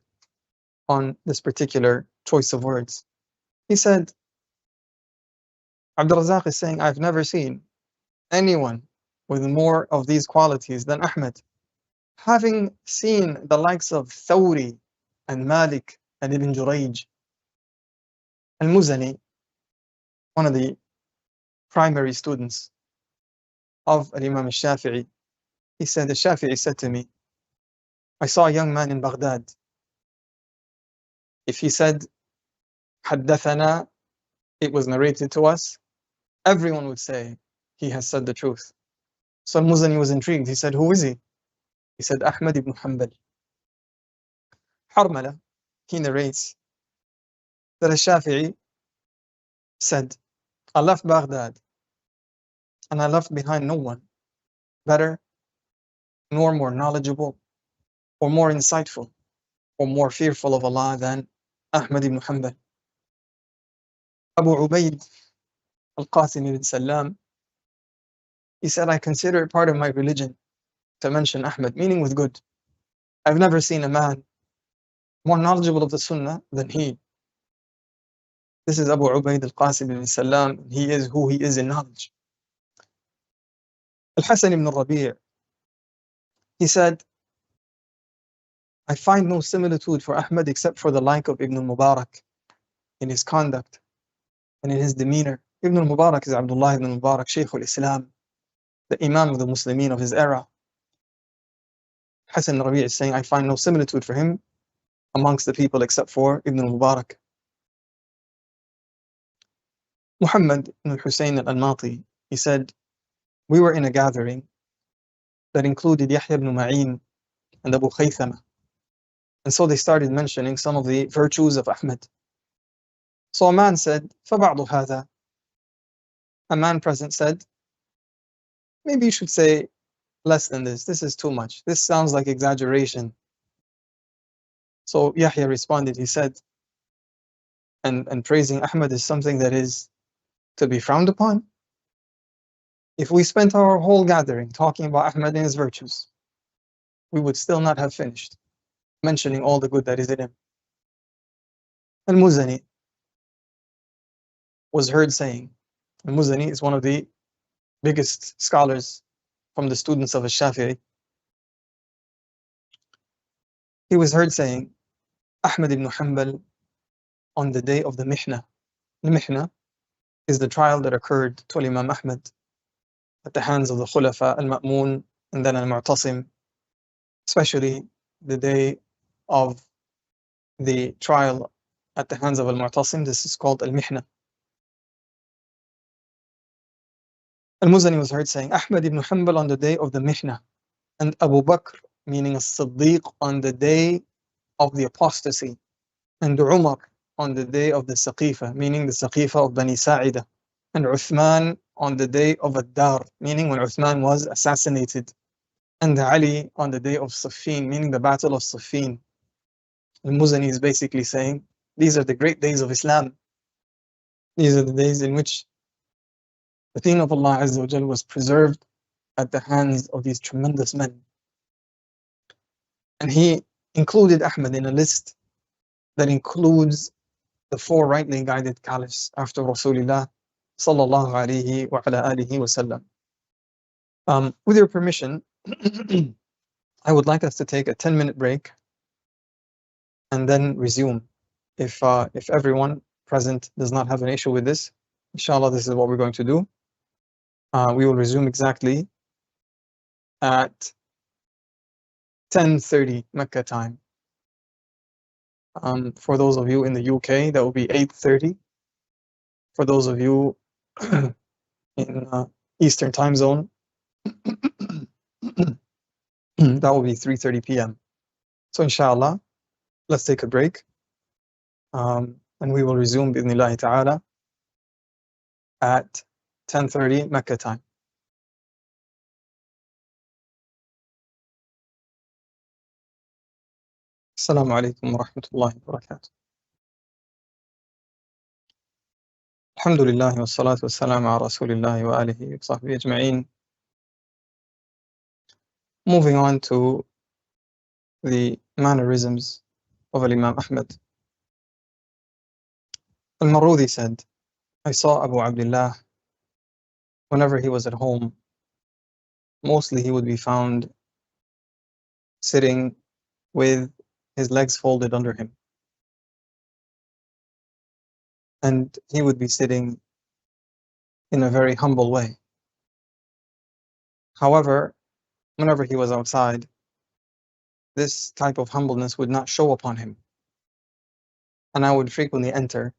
on this particular choice of words. He said, Abd al-Razzaq is saying, I've never seen anyone with more of these qualities than Ahmed. Having seen the likes of Thawri and Malik and Ibn Jurayj, Al-Muzani, one of the primary students of Imam al-Shafi'i, he said, the Shafi'i said to me, I saw a young man in Baghdad. If he said, Haddathana, it was narrated to us, everyone would say, he has said the truth. So Al-Muzani was intrigued. He said, who is he? He said, Ahmed ibn Hanbal. Harmala, he narrates that al-Shafi'i said, I left Baghdad and I left behind no one better, nor more knowledgeable, or more insightful, or more fearful of Allah than Ahmed ibn Hanbal. AbouZeid al-Qasim ibn Salam, he said, I consider it part of my religion to mention Ahmed, meaning with good. I've never seen a man more knowledgeable of the Sunnah than he. This is AbouZeid al-Qasim ibn Salam. He is who he is in knowledge. Al-Hasan ibn Rabi', he said, I find no similitude for Ahmed except for the like of Ibn al-Mubarak in his conduct and in his demeanor. Ibn al-Mubarak is Abdullah ibn al-Mubarak, Shaykh al-Islam, the Imam of the Muslimin of his era. Hassan Rabi' is saying, I find no similitude for him amongst the people except for Ibn al-Mubarak. Muhammad ibn Hussein al-Almati, he said, we were in a gathering that included Yahya ibn Ma'in and Abu Khaythama. And so they started mentioning some of the virtues of Ahmed. So a man said, فَبَعْضُ هَذَا. A man present said, maybe you should say less than this. This is too much. This sounds like exaggeration. So Yahya responded, he said, and praising Ahmed is something that is to be frowned upon. If we spent our whole gathering talking about Ahmed and his virtues, we would still not have finished mentioning all the good that is in him. Al-Muzani was heard saying, Al-Muzani is one of the biggest scholars from the students of Al-Shafi'i. He was heard saying, Ahmed ibn Hanbal on the day of the Mihna. The Mihna is the trial that occurred to Imam Ahmed at the hands of the Khulafa, Al-Ma'mun, and then Al-Mu'tasim, especially the day of the trial at the hands of Al-Mu'tasim. This is called Al-Mihna. Al-Muzani was heard saying, Ahmed ibn Hanbal on the day of the Mihna, and Abu Bakr, meaning As-Siddiq, on the day of the apostasy, and Umar on the day of the Saqifa, meaning the Saqifa of Bani Sa'ida, and Uthman on the day of Ad-Dar, meaning when Uthman was assassinated, and Ali on the day of Siffin, meaning the battle of Siffin. Al-Muzani is basically saying, these are the great days of Islam. These are the days in which the deen of Allah Azza wa Jal was preserved at the hands of these tremendous men. And he included Ahmed in a list that includes the 4 rightly guided caliphs after Rasulullah sallallahu alayhi wa ala alihi wa sallam. With your permission, I would like us to take a 10-minute break and then resume. If everyone present does not have an issue with this, inshallah, this is what we're going to do. We will resume exactly at 10:30 Mecca time. For those of you in the UK, that will be 8:30. For those of you in Eastern time zone, that will be 3:30 p.m. So inshallah, let's take a break, and we will resume bi'idhnillahi ta'ala at 10:30 Mecca time. Assalamu alaikum wa rahmatullahi wa barakatuh. Alhamdulillah wa salatu wa salam ala rasulillahi wa alihi wa sahbihi ajma'in. Moving on to the mannerisms of Imam Ahmed. Al-Marudi said, I saw Abu Abdullah whenever he was at home. Mostly he would be found sitting with his legs folded under him. And he would be sitting in a very humble way. However, whenever he was outside, this type of humbleness would not show upon him. And I would frequently enter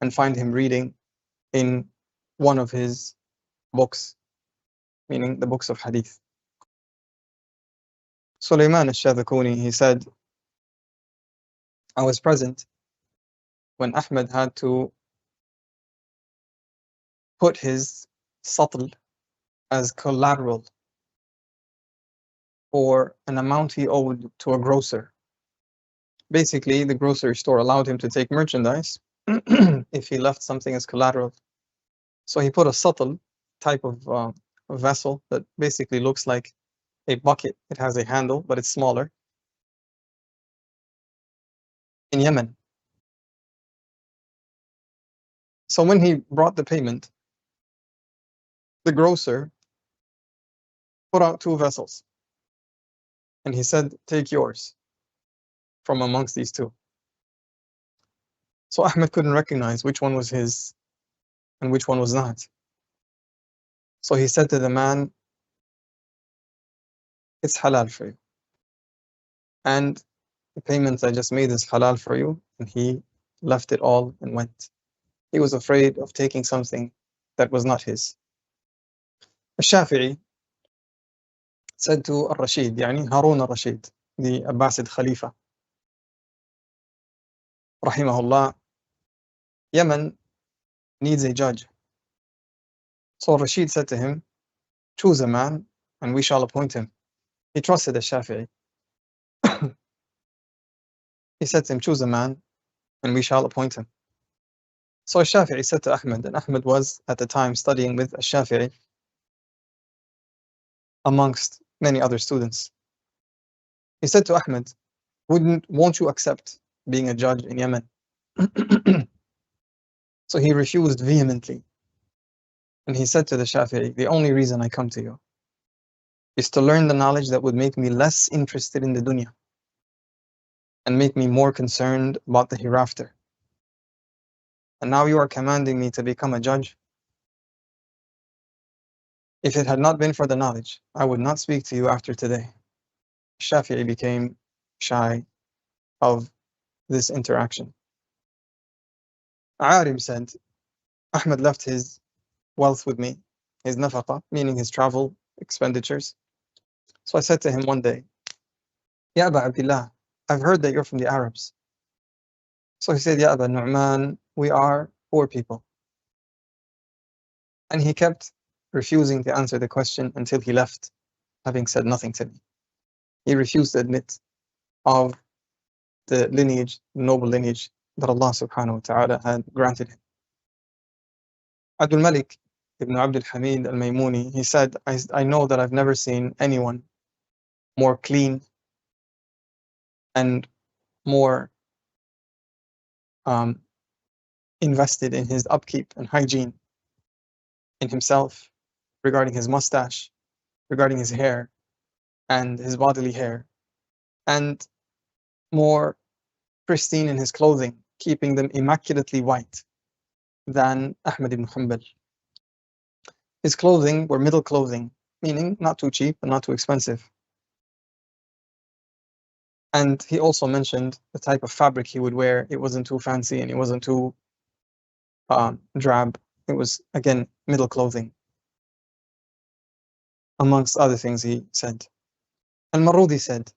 and find him reading in one of his books, meaning the books of hadith. Sulaiman al-Shadhakuni, he said, I was present when Ahmed had to put his satl as collateral for an amount he owed to a grocer. Basically, the grocery store allowed him to take merchandise if he left something as collateral. So he put a satl type of vessel that basically looks like a bucket. It has a handle, but it's smaller, in Yemen. So when he brought the payment, the grocer put out 2 vessels. And he said, take yours from amongst these 2. So Ahmed couldn't recognize which one was his and which one was not. So he said to the man, it's halal for you. and the payments I just made is halal for you. And he left it all and went. He was afraid of taking something that was not his. الشافعي said to al-Rashid, يعني Harun al-Rashid, the Abbasid Khalifa, Rahimahullah, Yemen needs a judge. So Rashid said to him, choose a man and we shall appoint him. He trusted al-Shafi'i. He said to him, choose a man and we shall appoint him. So al-Shafi'i said to Ahmed, and Ahmed was at the time studying with al-Shafi'i amongst many other students. He said to Ahmed, won't you accept being a judge in Yemen? So he refused vehemently. And he said to the Shafi'i, the only reason I come to you is to learn the knowledge that would make me less interested in the dunya and make me more concerned about the hereafter. And now you are commanding me to become a judge. If it had not been for the knowledge, I would not speak to you after today. Shafi'i became shy of this interaction. Arim said, Ahmed left his wealth with me, his nafaqa, meaning his travel expenditures. So I said to him one day, Ya Aba Abdullah, I've heard that you're from the Arabs. So he said, Ya Aba Nu'man, we are poor people. And he kept refusing to answer the question until he left, having said nothing to me. He refused to admit of the lineage, the noble lineage that Allah subhanahu wa ta'ala had granted him. Abdul Malik ibn Abdul Hamid al-Maymuni, he said, I know that I've never seen anyone more clean and more invested in his upkeep and hygiene in himself, regarding his mustache, regarding his hair and his bodily hair, and more pristine in his clothing, keeping them immaculately white than Ahmed ibn Hanbal. His clothing were middle clothing, meaning not too cheap and not too expensive. And he also mentioned the type of fabric he would wear. It wasn't too fancy and it wasn't too drab. It was, again, middle clothing, amongst other things he said. Al-Marudi said,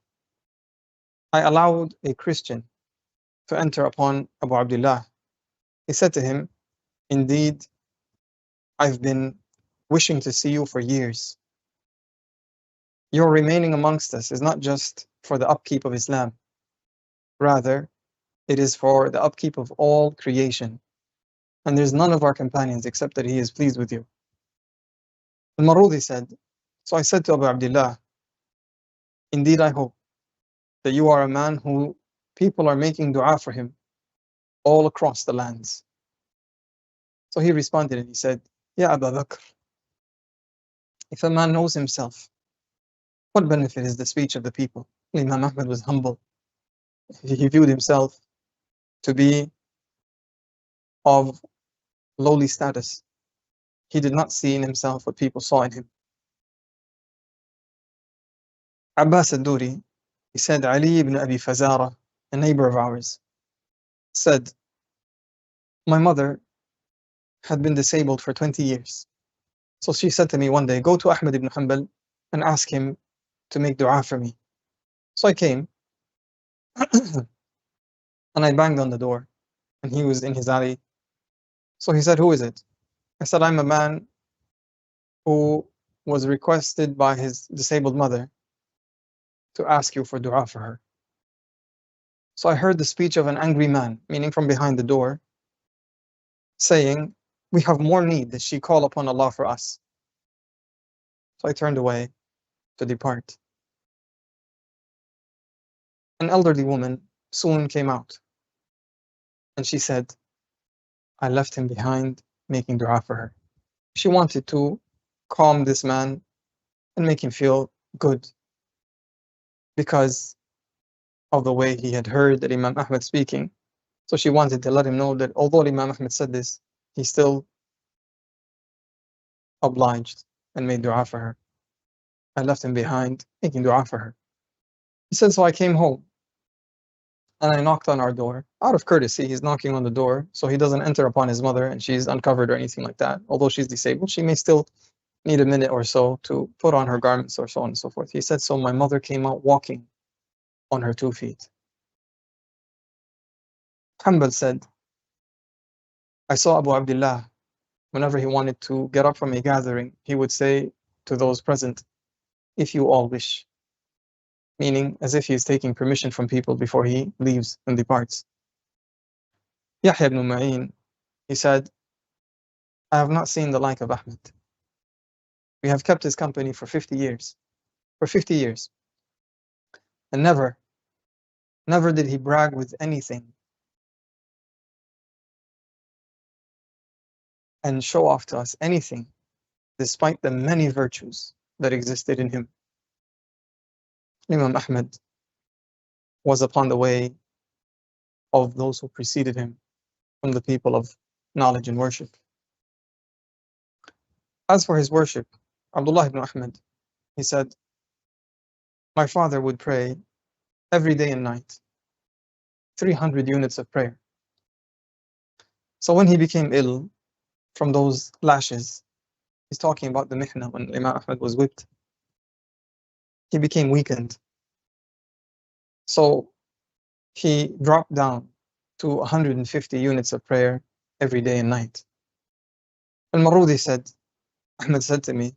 I allowed a Christian to enter upon Abu Abdullah. He said to him, indeed, I've been wishing to see you for years. Your remaining amongst us is not just for the upkeep of Islam. Rather, it is for the upkeep of all creation. And there's none of our companions except that he is pleased with you. Al-Marudi said, so I said to Abu Abdullah, indeed I hope that you are a man who people are making dua for him all across the lands. So he responded and he said, Ya Abu Bakr, if a man knows himself, what benefit is the speech of the people? Imam Ahmed was humble. He viewed himself to be of lowly status. He did not see in himself what people saw in him. Abbas al-Duri, he said, Ali ibn Abi Fazara, a neighbor of ours, said, my mother had been disabled for 20 years. So she said to me one day, go to Ahmed ibn Hanbal and ask him to make dua for me. So I came and I banged on the door and he was in his alley. So he said, who is it? I said, I'm a man who was requested by his disabled mother to ask you for dua for her. So I heard the speech of an angry man, meaning from behind the door, saying, we have more need that she call upon Allah for us. So I turned away to depart. An elderly woman soon came out and she said, I left him behind making dua for her. She wanted to calm this man and make him feel good because of the way he had heard that Imam Ahmed speaking. So she wanted to let him know that although Imam Ahmed said this, he still obliged and made dua for her. I left him behind making dua for her. He said, so I came home and I knocked on our door. Out of courtesy, he's knocking on the door so he doesn't enter upon his mother and she's uncovered or anything like that. Although she's disabled, she may still need a minute or so to put on her garments or so on and so forth. He said, so my mother came out walking on her 2 feet. Hanbal said, I saw Abu Abdullah, whenever he wanted to get up from a gathering, he would say to those present, if you all wish, meaning as if he is taking permission from people before he leaves and departs. Yahya ibn Ma'in, he said, I have not seen the like of Ahmed. We have kept his company for 50 years. For 50 years. And never did he brag with anything and show off to us anything, despite the many virtues that existed in him. Imam Ahmed was upon the way of those who preceded him from the people of knowledge and worship. As for his worship, Abdullah ibn Ahmed, he said, my father would pray every day and night, 300 units of prayer. So when he became ill from those lashes, he's talking about the mihna when Imam Ahmed was whipped, he became weakened. So he dropped down to 150 units of prayer every day and night. Al-Marudi said, Ahmed said to me,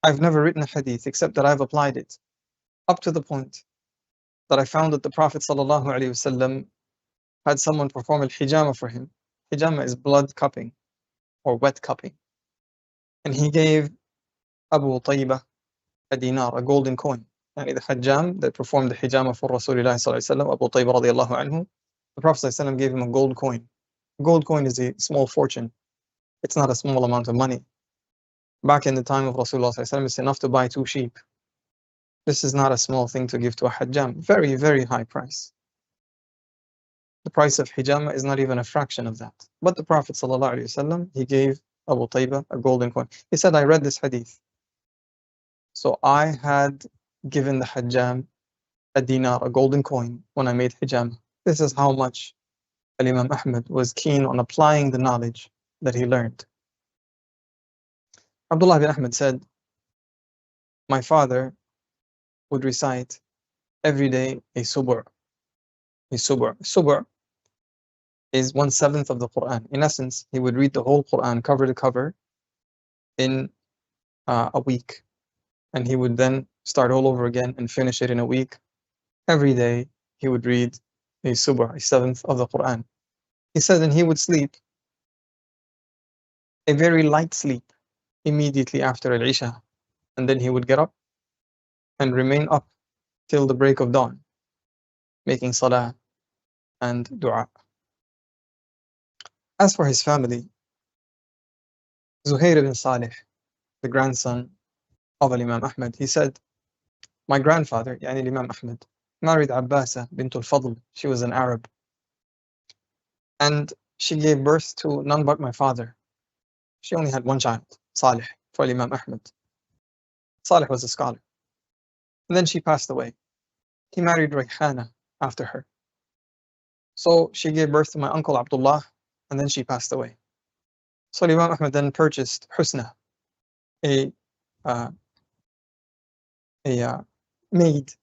I've never written a hadith except that I've applied it up to the point that I found that the Prophet ﷺ had someone perform al-hijama for him. Hijama is blood cupping or wet cupping. And he gave Abu Tayyibah a dinar, a golden coin. Yani the hajjam that performed the hijama for Rasulullah ﷺ, Abu Tayyibah radiallahu anhu, the Prophet ﷺ gave him a gold coin. A gold coin is a small fortune. It's not a small amount of money. Back in the time of Rasulullah ﷺ, it's enough to buy 2 sheep. This is not a small thing to give to a hajjam. Very, very high price. The price of hijama is not even a fraction of that. But the Prophet ﷺ, he gave Abu Tayyibah a golden coin. He said, I read this hadith. So I had given the hajjam a dinar, a golden coin, when I made hijama. This is how much Imam Ahmed was keen on applying the knowledge that he learned. Abdullah bin Ahmed said, my father would recite every day a subur. A subur. Subur is 1/7 of the Quran. In essence, he would read the whole Quran cover to cover in a week. And he would then start all over again and finish it in a week. Every day he would read a subur, a 1/7 of the Quran. He said, and he would sleep a very light sleep immediately after Al-Isha. And then he would get up and remain up till the break of dawn, making salah and dua. As for his family, Zuhair ibn Salih, the grandson of Imam Ahmed, he said, my grandfather, yani Imam Ahmed, married Abbasa bint al-Fadl. She was an Arab. And she gave birth to none but my father. She only had one child, Salih, for Imam Ahmed. Salih was a scholar. And then she passed away. He married Rayhana after her. So she gave birth to my uncle Abdullah, and then she passed away. So Imam Ahmed then purchased Husna, a maid,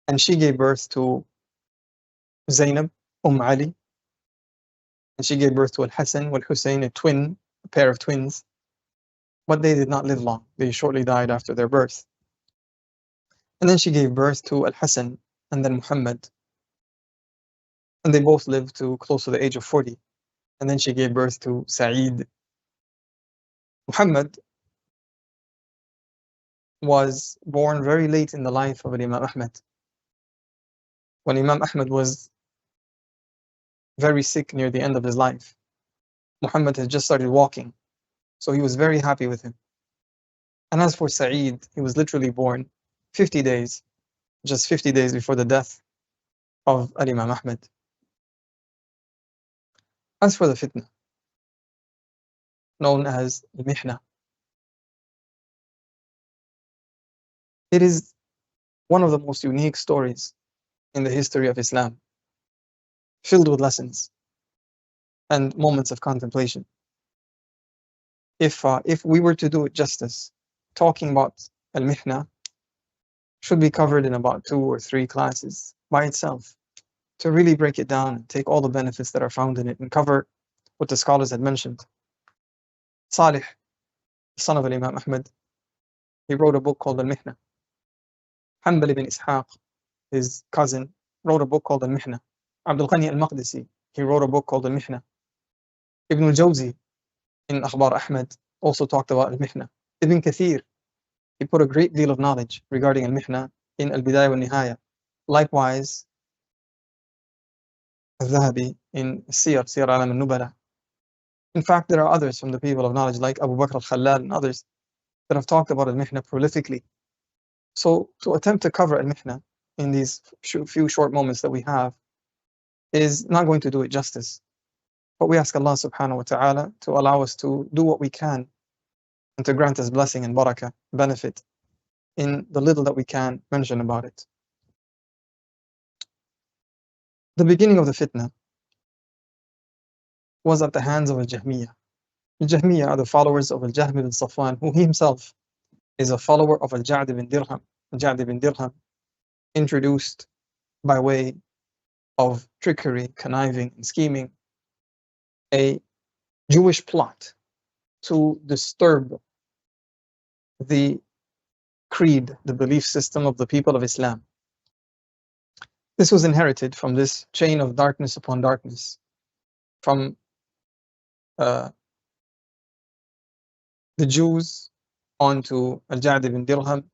and she gave birth to Zainab, Ali, and she gave birth to Al-Hassan, Al-Hussein, a pair of twins, but they did not live long. They shortly died after their birth. And then she gave birth to Al-Hassan and then Muhammad, and they both lived to close to the age of 40. And then she gave birth to Sa'id. Muhammad was born very late in the life of Imam Ahmed. When Imam Ahmed was very sick near the end of his life, Muhammad had just started walking, so he was very happy with him. And as for Sa'id, he was literally born 50 days, just 50 days before the death of Imam Ahmed. As for the fitna, known as the mihna, it is one of the most unique stories in the history of Islam, filled with lessons and moments of contemplation. If we were to do it justice, talking about al-mihna should be covered in about 2 or 3 classes by itself, to really break it down and take all the benefits that are found in it and cover what the scholars had mentioned. Salih, the son of Imam Ahmed, he wrote a book called Al-Mihna. Hanbal ibn Ishaq, his cousin, wrote a book called Al-Mihna. Abdul Ghani al-Maqdisi, he wrote a book called Al-Mihna. Ibn al-Jawzi in Akhbar Ahmed also talked about Al-Mihna. Ibn Kathir, he put a great deal of knowledge regarding Al-Mihna in Al-Bidayah wal-Nihaya. Likewise, Al-Dhahabi in Siyar Alam al-Nubala. In fact, there are others from the people of knowledge like Abu Bakr al-Khallal and others that have talked about Al-Mihna prolifically. So to attempt to cover Al-Mihna in these few short moments that we have is not going to do it justice. But we ask Allah subhanahu wa ta'ala to allow us to do what we can and to grant us blessing and barakah, benefit in the little that we can mention about it. The beginning of the fitna was at the hands of Al-Jahmiyyah. Al-Jahmiyyah are the followers of Al-Jahm ibn Safwan, who he himself is a follower of Al-Ja'd ibn Dirham. Al-Ja'd ibn Dirham introduced by way of trickery, conniving, and scheming a Jewish plot to disturb the creed, the belief system of the people of Islam. This was inherited from this chain of darkness upon darkness, from the Jews onto Al-Ja'd ibn Dirham,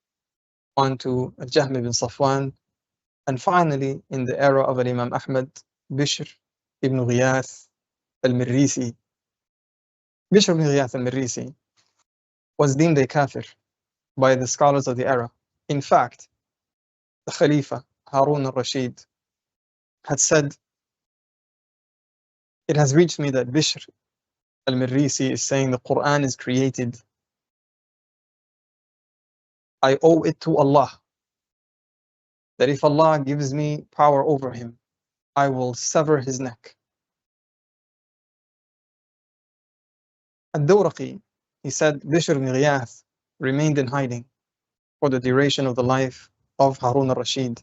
onto Al-Jahm ibn Safwan, and finally in the era of Imam Ahmed, Bishr ibn Ghiyath al-Mirrisi. Bishr ibn Ghiyath al-Mirrisi was deemed a kafir by the scholars of the era. In fact, the Khalifa Harun al-Rashid had said, "It has reached me that Bishr al-Mirrisi is saying the Quran is created. I owe it to Allah that if Allah gives me power over him, I will sever his neck." Ad-Dawraqi, he said, Bishr ibn Ghiyath remained in hiding for the duration of the life of Harun al-Rashid.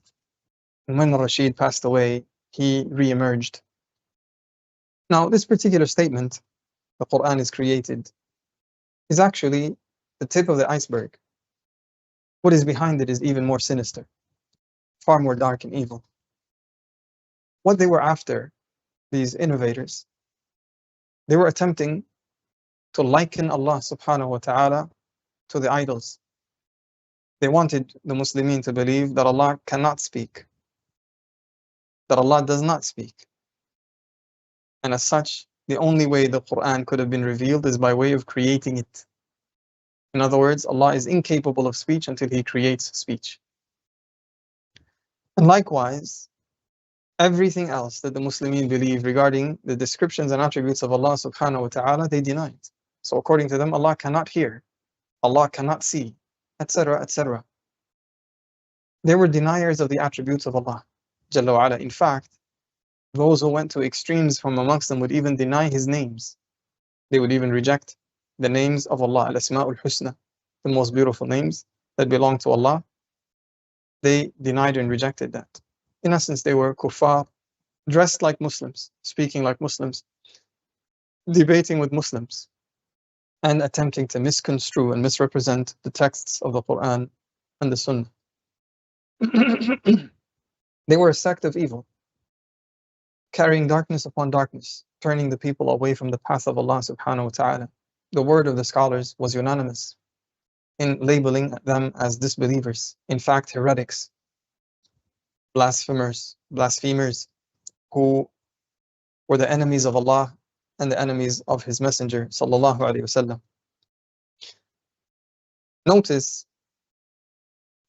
And when al-Rashid passed away, he re-emerged. Now, this particular statement, the Quran is created, is actually the tip of the iceberg. What is behind it is even more sinister, far more dark and evil. What they were after, these innovators, they were attempting to liken Allah subhanahu wa ta'ala to the idols. They wanted the Muslimin to believe that Allah cannot speak, that Allah does not speak. And as such, the only way the Quran could have been revealed is by way of creating it. In other words, Allah is incapable of speech until He creates speech. And likewise, everything else that the Muslimin believe regarding the descriptions and attributes of Allah subhanahu wa ta'ala, they denied. So according to them, Allah cannot hear, Allah cannot see, etc., etc. They were deniers of the attributes of Allah Jalla wa Ala. In fact, those who went to extremes from amongst them would even deny His names. They would even reject the names of Allah, Al-Asma'ul Husna, the most beautiful names that belong to Allah. They denied and rejected that. In essence, they were kuffar, dressed like Muslims, speaking like Muslims, debating with Muslims, and attempting to misconstrue and misrepresent the texts of the Quran and the Sunnah. They were a sect of evil, carrying darkness upon darkness, turning the people away from the path of Allah subhanahu wa ta'ala. The word of the scholars was unanimous in labeling them as disbelievers, in fact heretics, blasphemers, who were the enemies of Allah and the enemies of His Messenger sallallahu alaihi wasallam. Notice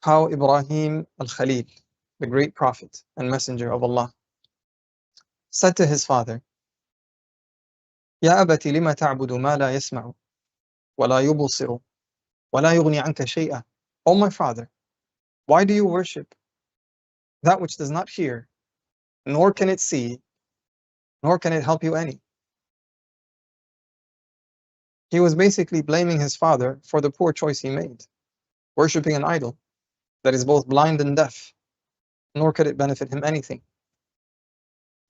how Ibrahim al-Khalil, the great prophet and messenger of Allah, said to his father, "Ya abati lima ta'budu ma la yasma'u wa la yubsiru wa la yughni anka shay'a." O my father, Why do you worship that which does not hear, nor can it see, nor can it help you any? He was basically blaming his father for the poor choice he made, worshipping an idol that is both blind and deaf, nor could it benefit him anything.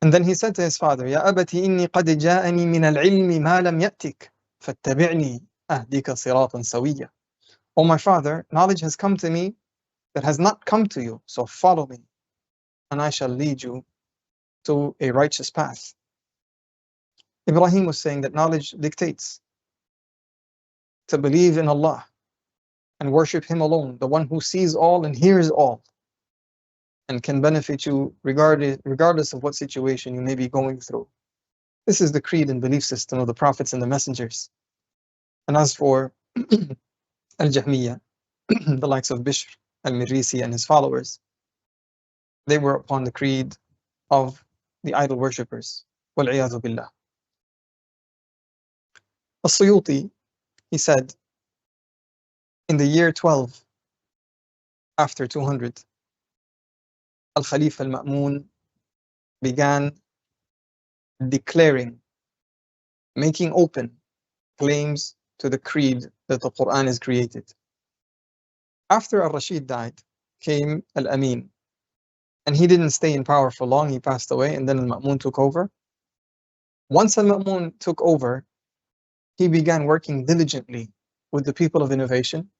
And then he said to his father, يا أبت إني قد جاءني من العلم ما لم يأتك فاتبعني أهدك صراطا سويا. Oh my father, knowledge has come to me that has not come to you, so follow me, and I shall lead you to a righteous path. Ibrahim was saying that knowledge dictates to believe in Allah and worship Him alone, the one who sees all and hears all, and can benefit you regardless of what situation you may be going through. This is the creed and belief system of the prophets and the messengers. And as for Al-Jahmiyyah, the likes of Bishr al-Mirrisi and his followers, they were upon the creed of the idol worshippers. وَالْعِيَاذُ بِاللَّهِ. As-Suyuti, he said, in the year 12 after 200, Al-Khalifa al-Ma'mun began declaring, making open claims to the creed that the Quran is created. After Al-Rashid died, came Al-Amin, and he didn't stay in power for long. He passed away, and then Al-Ma'mun took over. Once Al-Ma'mun took over, he began working diligently with the people of innovation,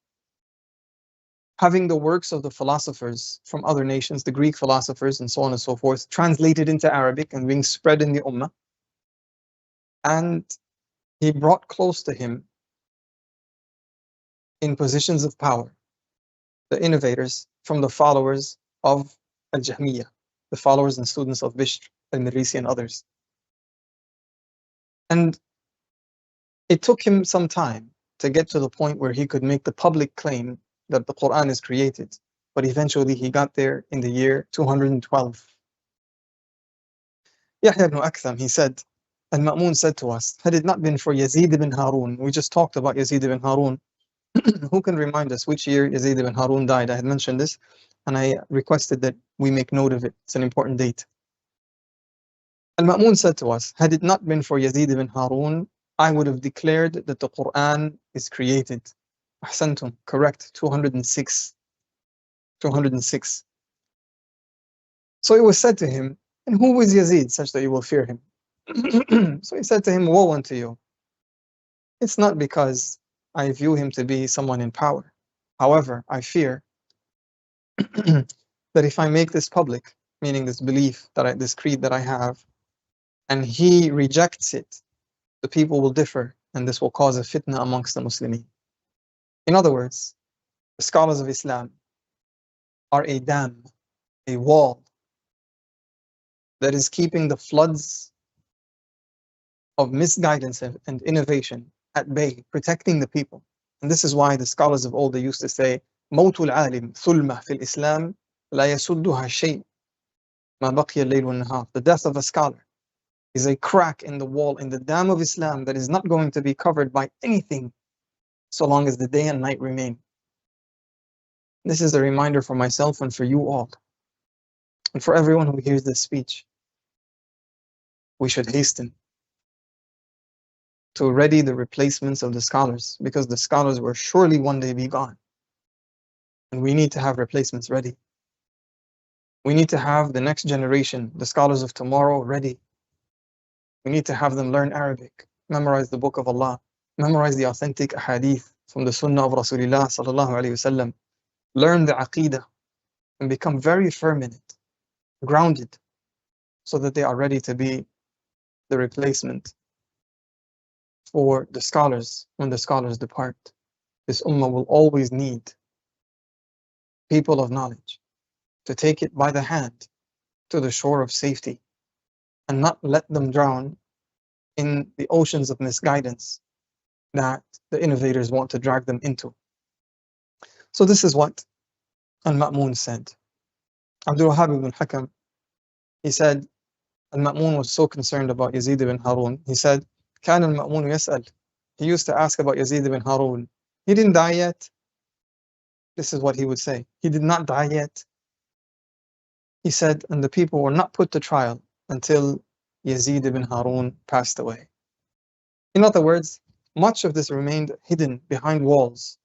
having the works of the philosophers from other nations, the Greek philosophers and so on and so forth, translated into Arabic and being spread in the Ummah. And he brought close to him, in positions of power, the innovators from the followers of Al-Jahmiyyah, the followers and students of Bishr al-Mirrisi and others. And it took him some time to get to the point where he could make the public claim that the Quran is created, but eventually he got there in the year 212. Yahya ibn Aktham, he said, Al-Ma'mun said to us, had it not been for Yazid ibn Harun, we just talked about Yazid ibn Harun, who can remind us which year Yazid ibn Harun died? I had mentioned this, and I requested that we make note of it. It's an important date. Al-Ma'mun said to us, had it not been for Yazid ibn Harun, I would have declared that the Quran is created. Ahsantum, correct, 206. 206. So it was said to him, and who is Yazid such that you will fear him? So he said to him, woe unto you. It's not because I view him to be someone in power. However, I fear that if I make this public, meaning this belief, this creed that I have, and he rejects it, the people will differ, and this will cause a fitna amongst the Muslimin. In other words, the scholars of Islam are a dam, a wall that is keeping the floods of misguidance and innovation at bay, protecting the people. And this is why the scholars of old, they used to say, موت العالم ثلمة في الإسلام لا يسدها شيء ما بقي الليل والنهار. The death of a scholar is a crack in the wall, in the dam of Islam, that is not going to be covered by anything so long as the day and night remain. This is a reminder for myself and for you all, and for everyone who hears this speech. We should hasten to ready the replacements of the scholars, because the scholars will surely one day be gone. And we need to have replacements ready. We need to have the next generation, the scholars of tomorrow, ready. We need to have them learn Arabic, memorize the book of Allah, memorize the authentic hadith from the sunnah of Rasulullah sallallahu alaihi wasallam, learn the aqidah, and become very firm in it, grounded, so that they are ready to be the replacement for the scholars when the scholars depart. This ummah will always need people of knowledge to take it by the hand to the shore of safety and not let them drown in the oceans of misguidance that the innovators want to drag them into. So this is what Al-Ma'mun said. Abdul Wahhab ibn Hakam, he said, Al-Ma'mun was so concerned about Yazid ibn Harun. He said, كان المأمون يسأل. He used to ask about Yazid ibn Harun. He didn't die yet. this is what he would say. He did not die yet. He said, and the people were not put to trial until Yazid ibn Harun passed away. In other words, much of this remained hidden behind walls,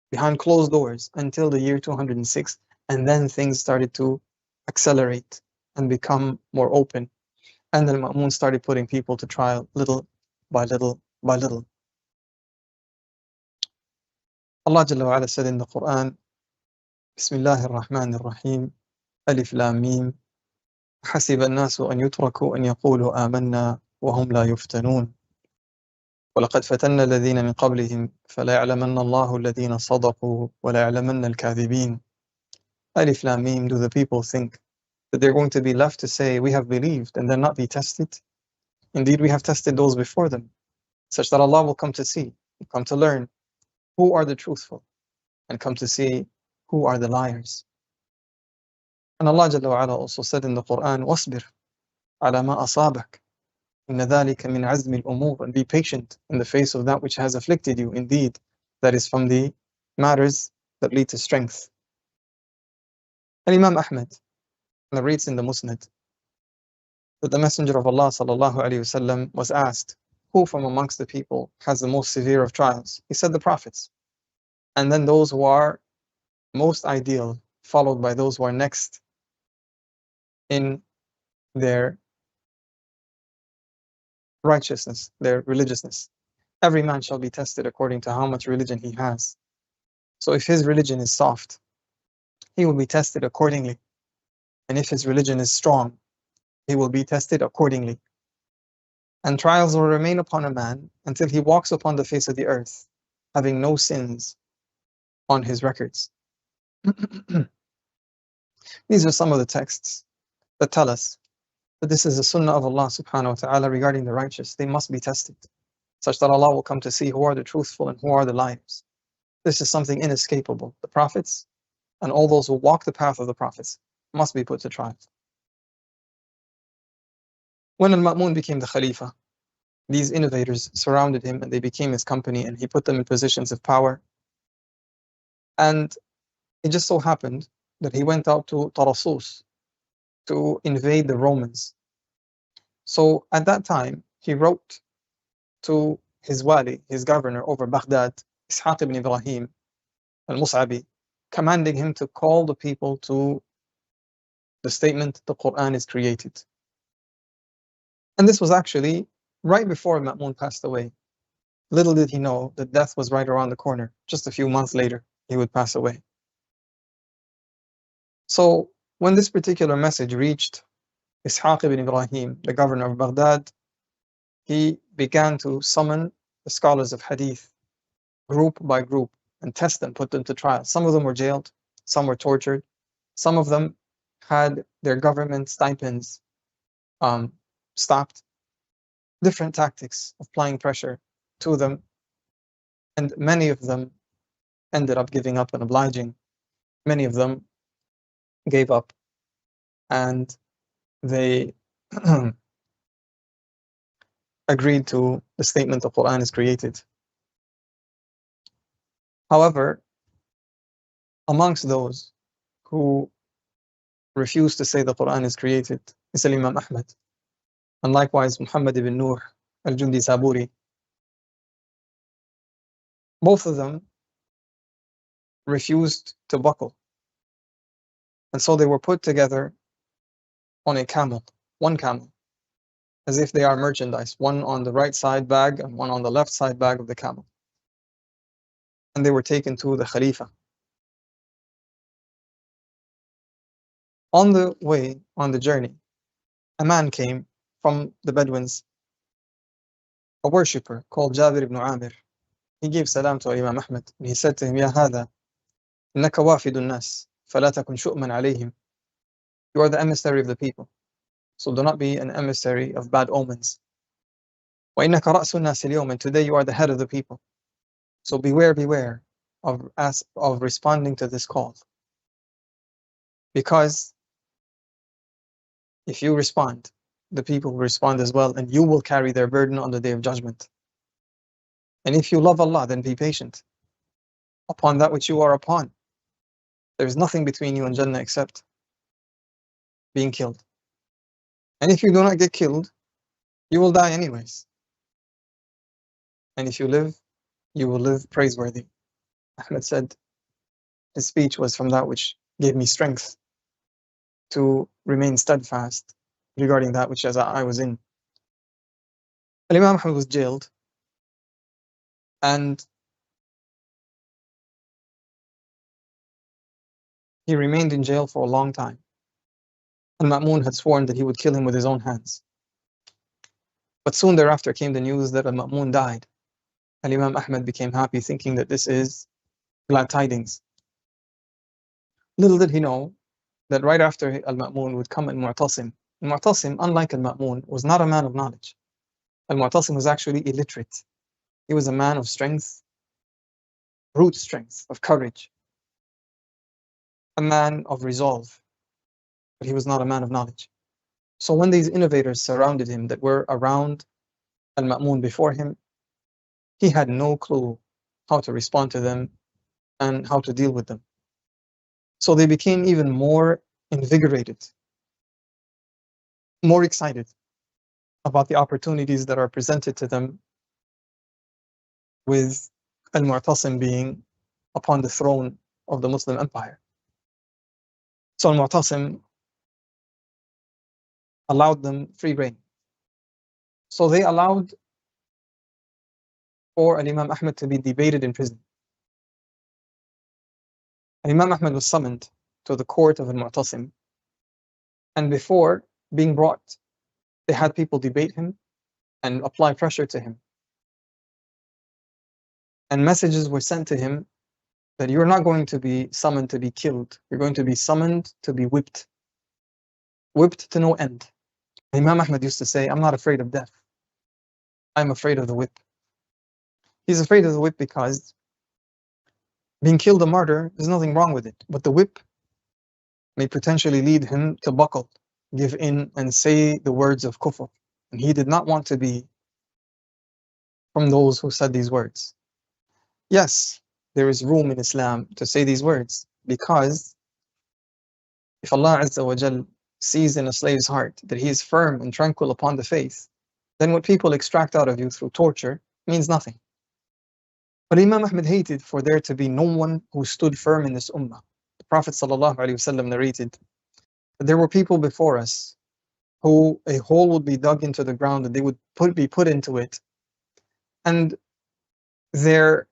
behind closed doors until the year 206, and then things started to accelerate and become more open. And then Ma'mun started putting people to trial little by little by little. Allah Jalla wa Ala said in the Quran, Bismillahir Rahmanir Rahim, Alif Lam Mim, حسب الناس أن يتركوا أن يقولوا آمنا وهم لا يفتنون ولقد فتنا الذين من قبلهم فلا يعلمن الله الذين صدقوا ولا يعلمن الكاذبين. Alif Lam Mim, do the people think that they're going to be left to say, we have believed, and then not be tested? Indeed, we have tested those before them, such that Allah will come to see, come to learn who are the truthful, and come to see who are the liars. And Allah Jalla wa Ala also said in the Quran, وَاصْبِرْ عَلَى مَا أَصَابَكَ إِنَّ ذَلِكَ مِنْ عَزْمِ الْأُمُورِ, and be patient in the face of that which has afflicted you. Indeed, that is from the matters that lead to strength. And Imam Ahmed narrates in the Musnad that the Messenger of Allah sallallahu alaihi wasallam was asked, who from amongst the people has the most severe of trials? He said the prophets, and then those who are most ideal, followed by those who are next in their righteousness, their religiousness. Every man shall be tested according to how much religion he has. So if his religion is soft, he will be tested accordingly. And if his religion is strong, he will be tested accordingly. And trials will remain upon a man until he walks upon the face of the earth, having no sins on his records. These are some of the texts that tell us that this is the sunnah of Allah subhanahu wa ta'ala regarding the righteous. They must be tested, such that Allah will come to see who are the truthful and who are the liars. This is something inescapable. The prophets and all those who walk the path of the prophets must be put to trial. When Al-Ma'mun became the Khalifa, these innovators surrounded him and they became his company, and he put them in positions of power. And it just so happened that he went out to Tarsus to invade the Romans. So at that time, he wrote to his wali, his governor over Baghdad, Ishaq ibn Ibrahim al-Mus'abi, commanding him to call the people to the statement, the Quran is created. And this was actually right before Ma'mun passed away. Little did he know that death was right around the corner. Just a few months later, he would pass away. So when this particular message reached Ishaq ibn Ibrahim, the governor of Baghdad, he began to summon the scholars of hadith, group by group, and test them, put them to trial. Some of them were jailed, some were tortured, some of them had their government stipends stopped. Different tactics of applying pressure to them, and many of them ended up giving up and obliging. Many of them gave up, and they agreed to the statement the Quran is created. However, amongst those who refused to say the Quran is created is Imam Ahmed, and likewise Muhammad ibn Nur al-Jundi Saburi. Both of them refused to buckle, and so they were put together on a camel, one camel, as if they are merchandise, one on the right side bag and one on the left side bag of the camel. And they were taken to the Khalifa. On the way, on the journey, a man came from the Bedouins, a worshipper called Jabir ibn Amir. He gave salam to Imam Ahmed, and he said to him, Ya hada, innaka wafidun nas, fala takun shu'man alayhim. You are the emissary of the people, so do not be an emissary of bad omens. Wa innaka ra'sun nas al-yawm, and today you are the head of the people. So beware of responding to this call. Because if you respond, the people will respond as well, and you will carry their burden on the Day of Judgment. And if you love Allah, then be patient upon that which you are upon. There is nothing between you and Jannah except being killed. And if you do not get killed, you will die anyways. And if you live, you will live praiseworthy. Ahmed said his speech was from that which gave me strength to remain steadfast regarding that which as I was in. Imam Ahmed was jailed, and he remained in jail for a long time. Al-Ma'mun had sworn that he would kill him with his own hands. But soon thereafter came the news that Al-Ma'mun died. Imam Ahmed became happy, thinking that this is glad tidings. Little did he know that right after Al-Ma'mun would come Al-Mu'tasim. Al-Mu'tasim, unlike Al-Ma'mun, was not a man of knowledge. Al-Mu'tasim was actually illiterate. He was a man of strength, brute strength, of courage, a man of resolve, but he was not a man of knowledge. So when these innovators surrounded him that were around Al-Ma'mun before him, he had no clue how to respond to them and how to deal with them. So they became even more invigorated, more excited about the opportunities that are presented to them with Al-Mu'tasim being upon the throne of the Muslim empire. So Al-Mu'tasim allowed them free rein. So they allowed for Imam Ahmed to be debated in prison. Imam Ahmed was summoned to the court of Al-Mu'tasim, and before being brought, they had people debate him and apply pressure to him. And messages were sent to him that you're not going to be summoned to be killed. You're going to be summoned to be whipped. Whipped to no end. Imam Ahmed used to say, I'm not afraid of death. I'm afraid of the whip. He's afraid of the whip because being killed a martyr, there's nothing wrong with it. But the whip may potentially lead him to buckle, give in, and say the words of kufr. And he did not want to be from those who said these words. Yes, there is room in Islam to say these words, because if Allah Azza wa Jal sees in a slave's heart that he is firm and tranquil upon the faith, then what people extract out of you through torture means nothing. But Imam Ahmed hated for there to be no one who stood firm in this ummah. The Prophet ﷺ narrated that there were people before us who a hole would be dug into the ground and they would be put into it, and their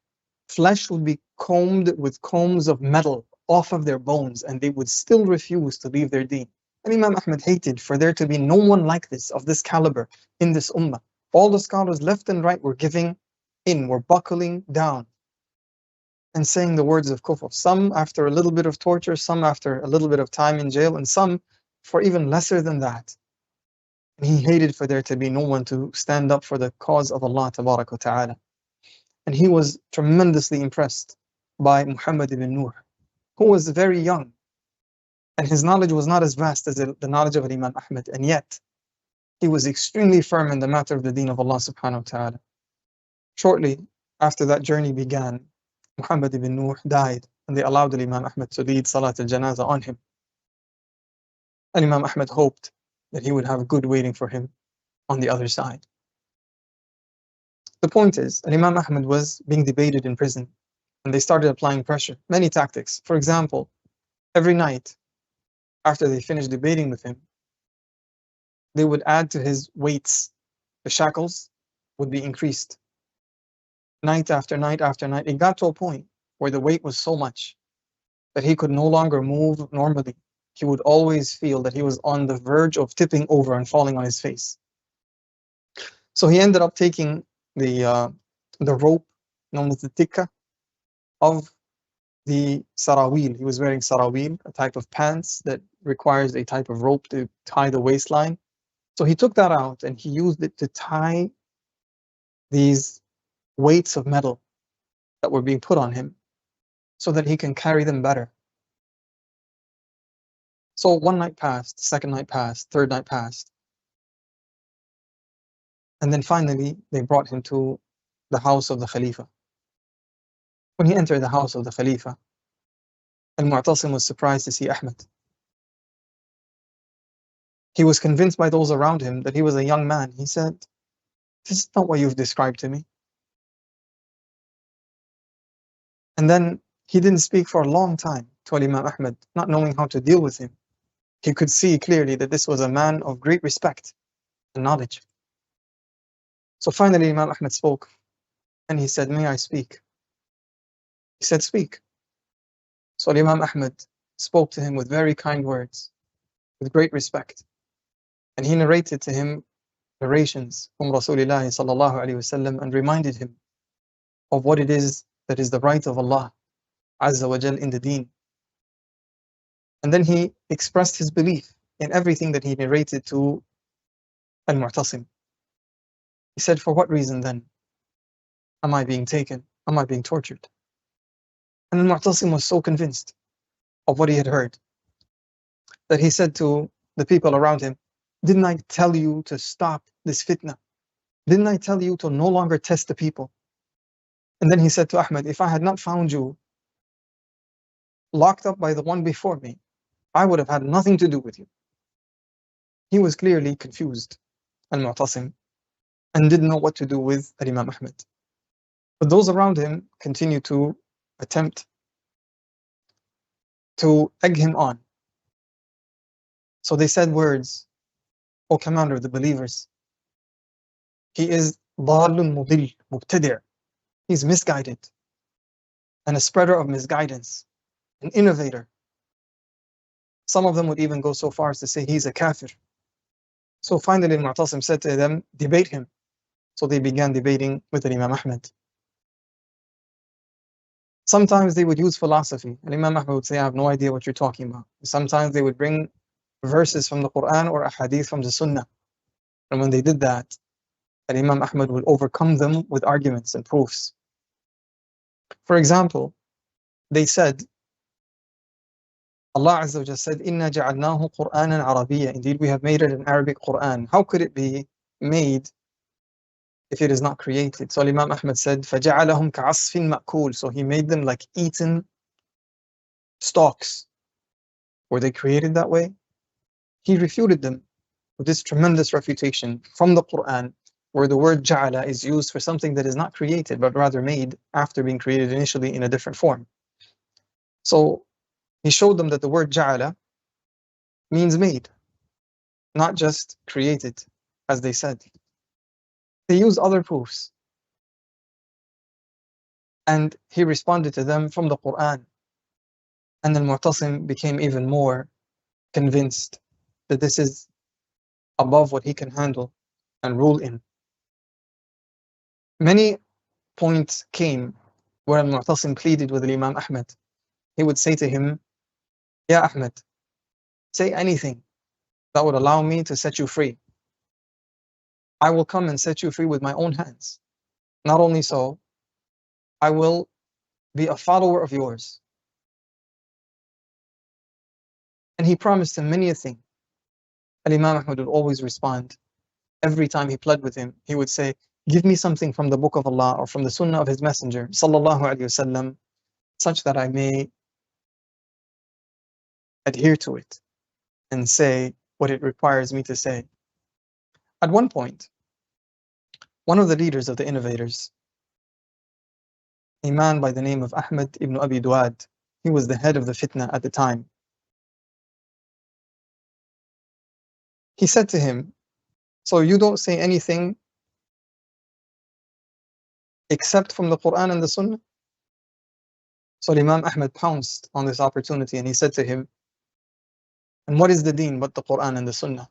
flesh would be combed with combs of metal off of their bones, and they would still refuse to leave their deen. And Imam Ahmed hated for there to be no one like this, of this caliber, in this ummah. All the scholars left and right were giving in, were buckling down and saying the words of kufr. Some after a little bit of torture, some after a little bit of time in jail, and some for even lesser than that. And he hated for there to be no one to stand up for the cause of Allah Tabarak wa Ta'ala. And he was tremendously impressed by Muhammad ibn Nur, who was very young, and his knowledge was not as vast as the knowledge of Imam Ahmed, and yet he was extremely firm in the matter of the deen of Allah subhanahu wa ta'ala. Shortly after that journey began, Muhammad ibn Nur died, and they allowed Imam Ahmed to lead Salat al-Janazah on him. And Imam Ahmed hoped that he would have good waiting for him on the other side. The point is, Imam Ahmed was being debated in prison, and they started applying pressure, many tactics. For example, every night after they finished debating with him, they would add to his weights. The shackles would be increased. Night after night after night, it got to a point where the weight was so much that he could no longer move normally. He would always feel that he was on the verge of tipping over and falling on his face. So he ended up taking the rope known as the tikka of the sarawil. He was wearing sarawil, a type of pants that requires a type of rope to tie the waistline. So he took that out and he used it to tie these weights of metal that were being put on him so that he can carry them better. So one night passed, second night passed, third night passed. And then finally, they brought him to the house of the Khalifa. When he entered the house of the Khalifa, Al-Mu'tasim was surprised to see Ahmed. He was convinced by those around him that he was a young man. He said, "This is not what you've described to me." And then he didn't speak for a long time to Imam Ahmed, not knowing how to deal with him. He could see clearly that this was a man of great respect and knowledge. So finally Imam Ahmed spoke, and he said, "May I speak?" He said, "Speak." So Imam Ahmed spoke to him with very kind words, with great respect. And he narrated to him narrations from Rasulullah sallallahu alaihi wasallam and reminded him of what it is that is the right of Allah Azza wa Jal in the deen. And then he expressed his belief in everything that he narrated to Al-Mu'tasim. He said, "For what reason then am I being taken? Am I being tortured?" And Al-Mu'tasim was so convinced of what he had heard that he said to the people around him, "Didn't I tell you to stop this fitna? Didn't I tell you to no longer test the people?" And then he said to Ahmed, "If I had not found you locked up by the one before me, I would have had nothing to do with you." He was clearly confused, Al-Mu'tasim, and didn't know what to do with Imam Ahmed. But those around him continued to attempt to egg him on. So they said words, "O commander of the believers, he is ضال مضل مبتدع. He's misguided and a spreader of misguidance, an innovator." Some of them would even go so far as to say he's a kafir. So finally Mu'tasim said to them, "Debate him." So they began debating with Imam Ahmed. Sometimes they would use philosophy, and Imam Ahmed would say, "I have no idea what you're talking about." Sometimes they would bring verses from the Quran or a hadith from the Sunnah. And when they did that, Imam Ahmed would overcome them with arguments and proofs. For example, they said, Allah Azza wa Jalla said, "Inna ja'alnahu Qur'anan Arabiyya." Indeed, we have made it an Arabic Quran. How could it be made if it is not created? So Imam Ahmed said, فَجَعَلَهُمْ كَعَصْفٍ مَأْكُولٍ. So he made them like eaten stalks. Were they created that way? He refuted them with this tremendous refutation from the Quran, where the word ja'ala is used for something that is not created, but rather made after being created initially in a different form. So he showed them that the word ja'ala means made, not just created, as they said. They used other proofs. And he responded to them from the Quran. And Al-Mu'tasim became even more convinced that this is above what he can handle and rule in. Many points came where Al-Mu'tasim pleaded with Imam Ahmed. He would say to him, "Ya Ahmed, say anything that would allow me to set you free. I will come and set you free with my own hands. Not only so, I will be a follower of yours." And he promised him many a thing. And Imam Ahmed would always respond. Every time he pled with him, he would say, "Give me something from the book of Allah or from the sunnah of his messenger, sallallahu alaihi wasallam, such that I may adhere to it and say what it requires me to say." At one point, one of the leaders of the innovators, a man by the name of Ahmed ibn Abi Duad, he was the head of the fitna at the time. He said to him, "So you don't say anything except from the Quran and the Sunnah?" So Imam Ahmed pounced on this opportunity and he said to him, "And what is the deen but the Quran and the Sunnah?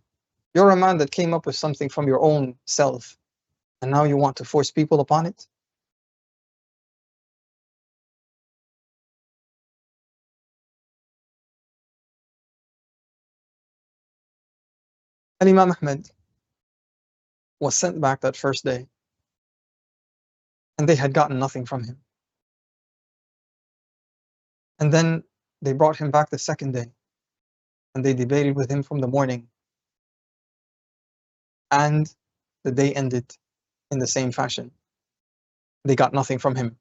You're a man that came up with something from your own self, and now you want to force people upon it?" And Imam Ahmed was sent back that first day, and they had gotten nothing from him. And then they brought him back the second day, and they debated with him from the morning, and the day ended in the same fashion. They got nothing from him.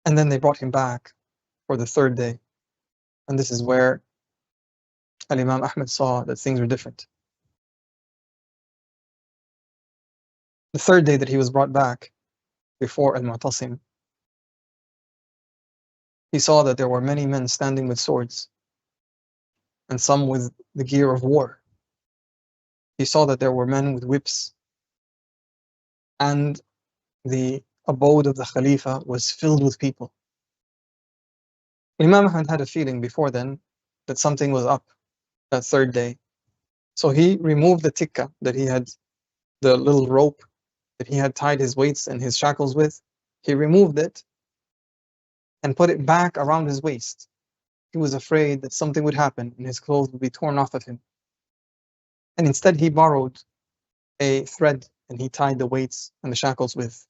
And then they brought him back for the third day. And this is where Imam Ahmed saw that things were different. The third day that he was brought back before Al-Mu'tasim, he saw that there were many men standing with swords, and some with the gear of war. He saw that there were men with whips, and the abode of the Khalifa was filled with people. Imam Ahmed had a feeling before then that something was up that third day. So he removed the tikka that he had, the little rope that he had tied his weights and his shackles with. He removed it and put it back around his waist. He was afraid that something would happen and his clothes would be torn off of him. And instead he borrowed a thread and he tied the weights and the shackles with.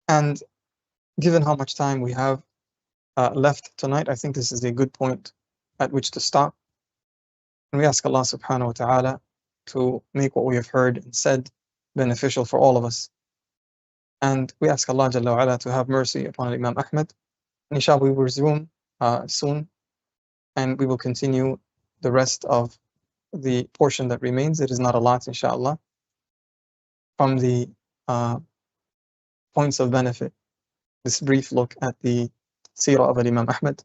And given how much time we have left tonight, I think this is a good point at which to stop. And we ask Allah subhanahu wa ta'ala to make what we have heard and said beneficial for all of us. And we ask Allah Jalla wa ala to have mercy upon Imam Ahmed. And inshallah we will resume soon, and we will continue the rest of the portion that remains. It is not a lot, inshallah, from the points of benefit. This brief look at the seerah of Imam Ahmed.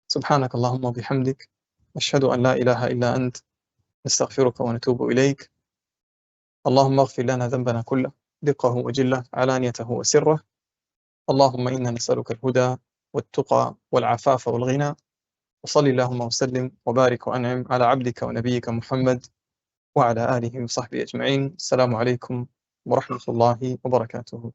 سبحانك اللهم وبحمدك نشهد أن لا إله إلا أنت نستغفرك ونتوب إليك اللهم اغفر لنا ذنبنا كله دقه وجله علانيته وسره اللهم إنا نسألك الهدى والتقى والعفاف والغنى وصلي اللهم وسلم وبارك وأنعم على عبدك ونبيك محمد وعلى آله وصحبه أجمعين. السلام عليكم ورحمة الله وبركاته.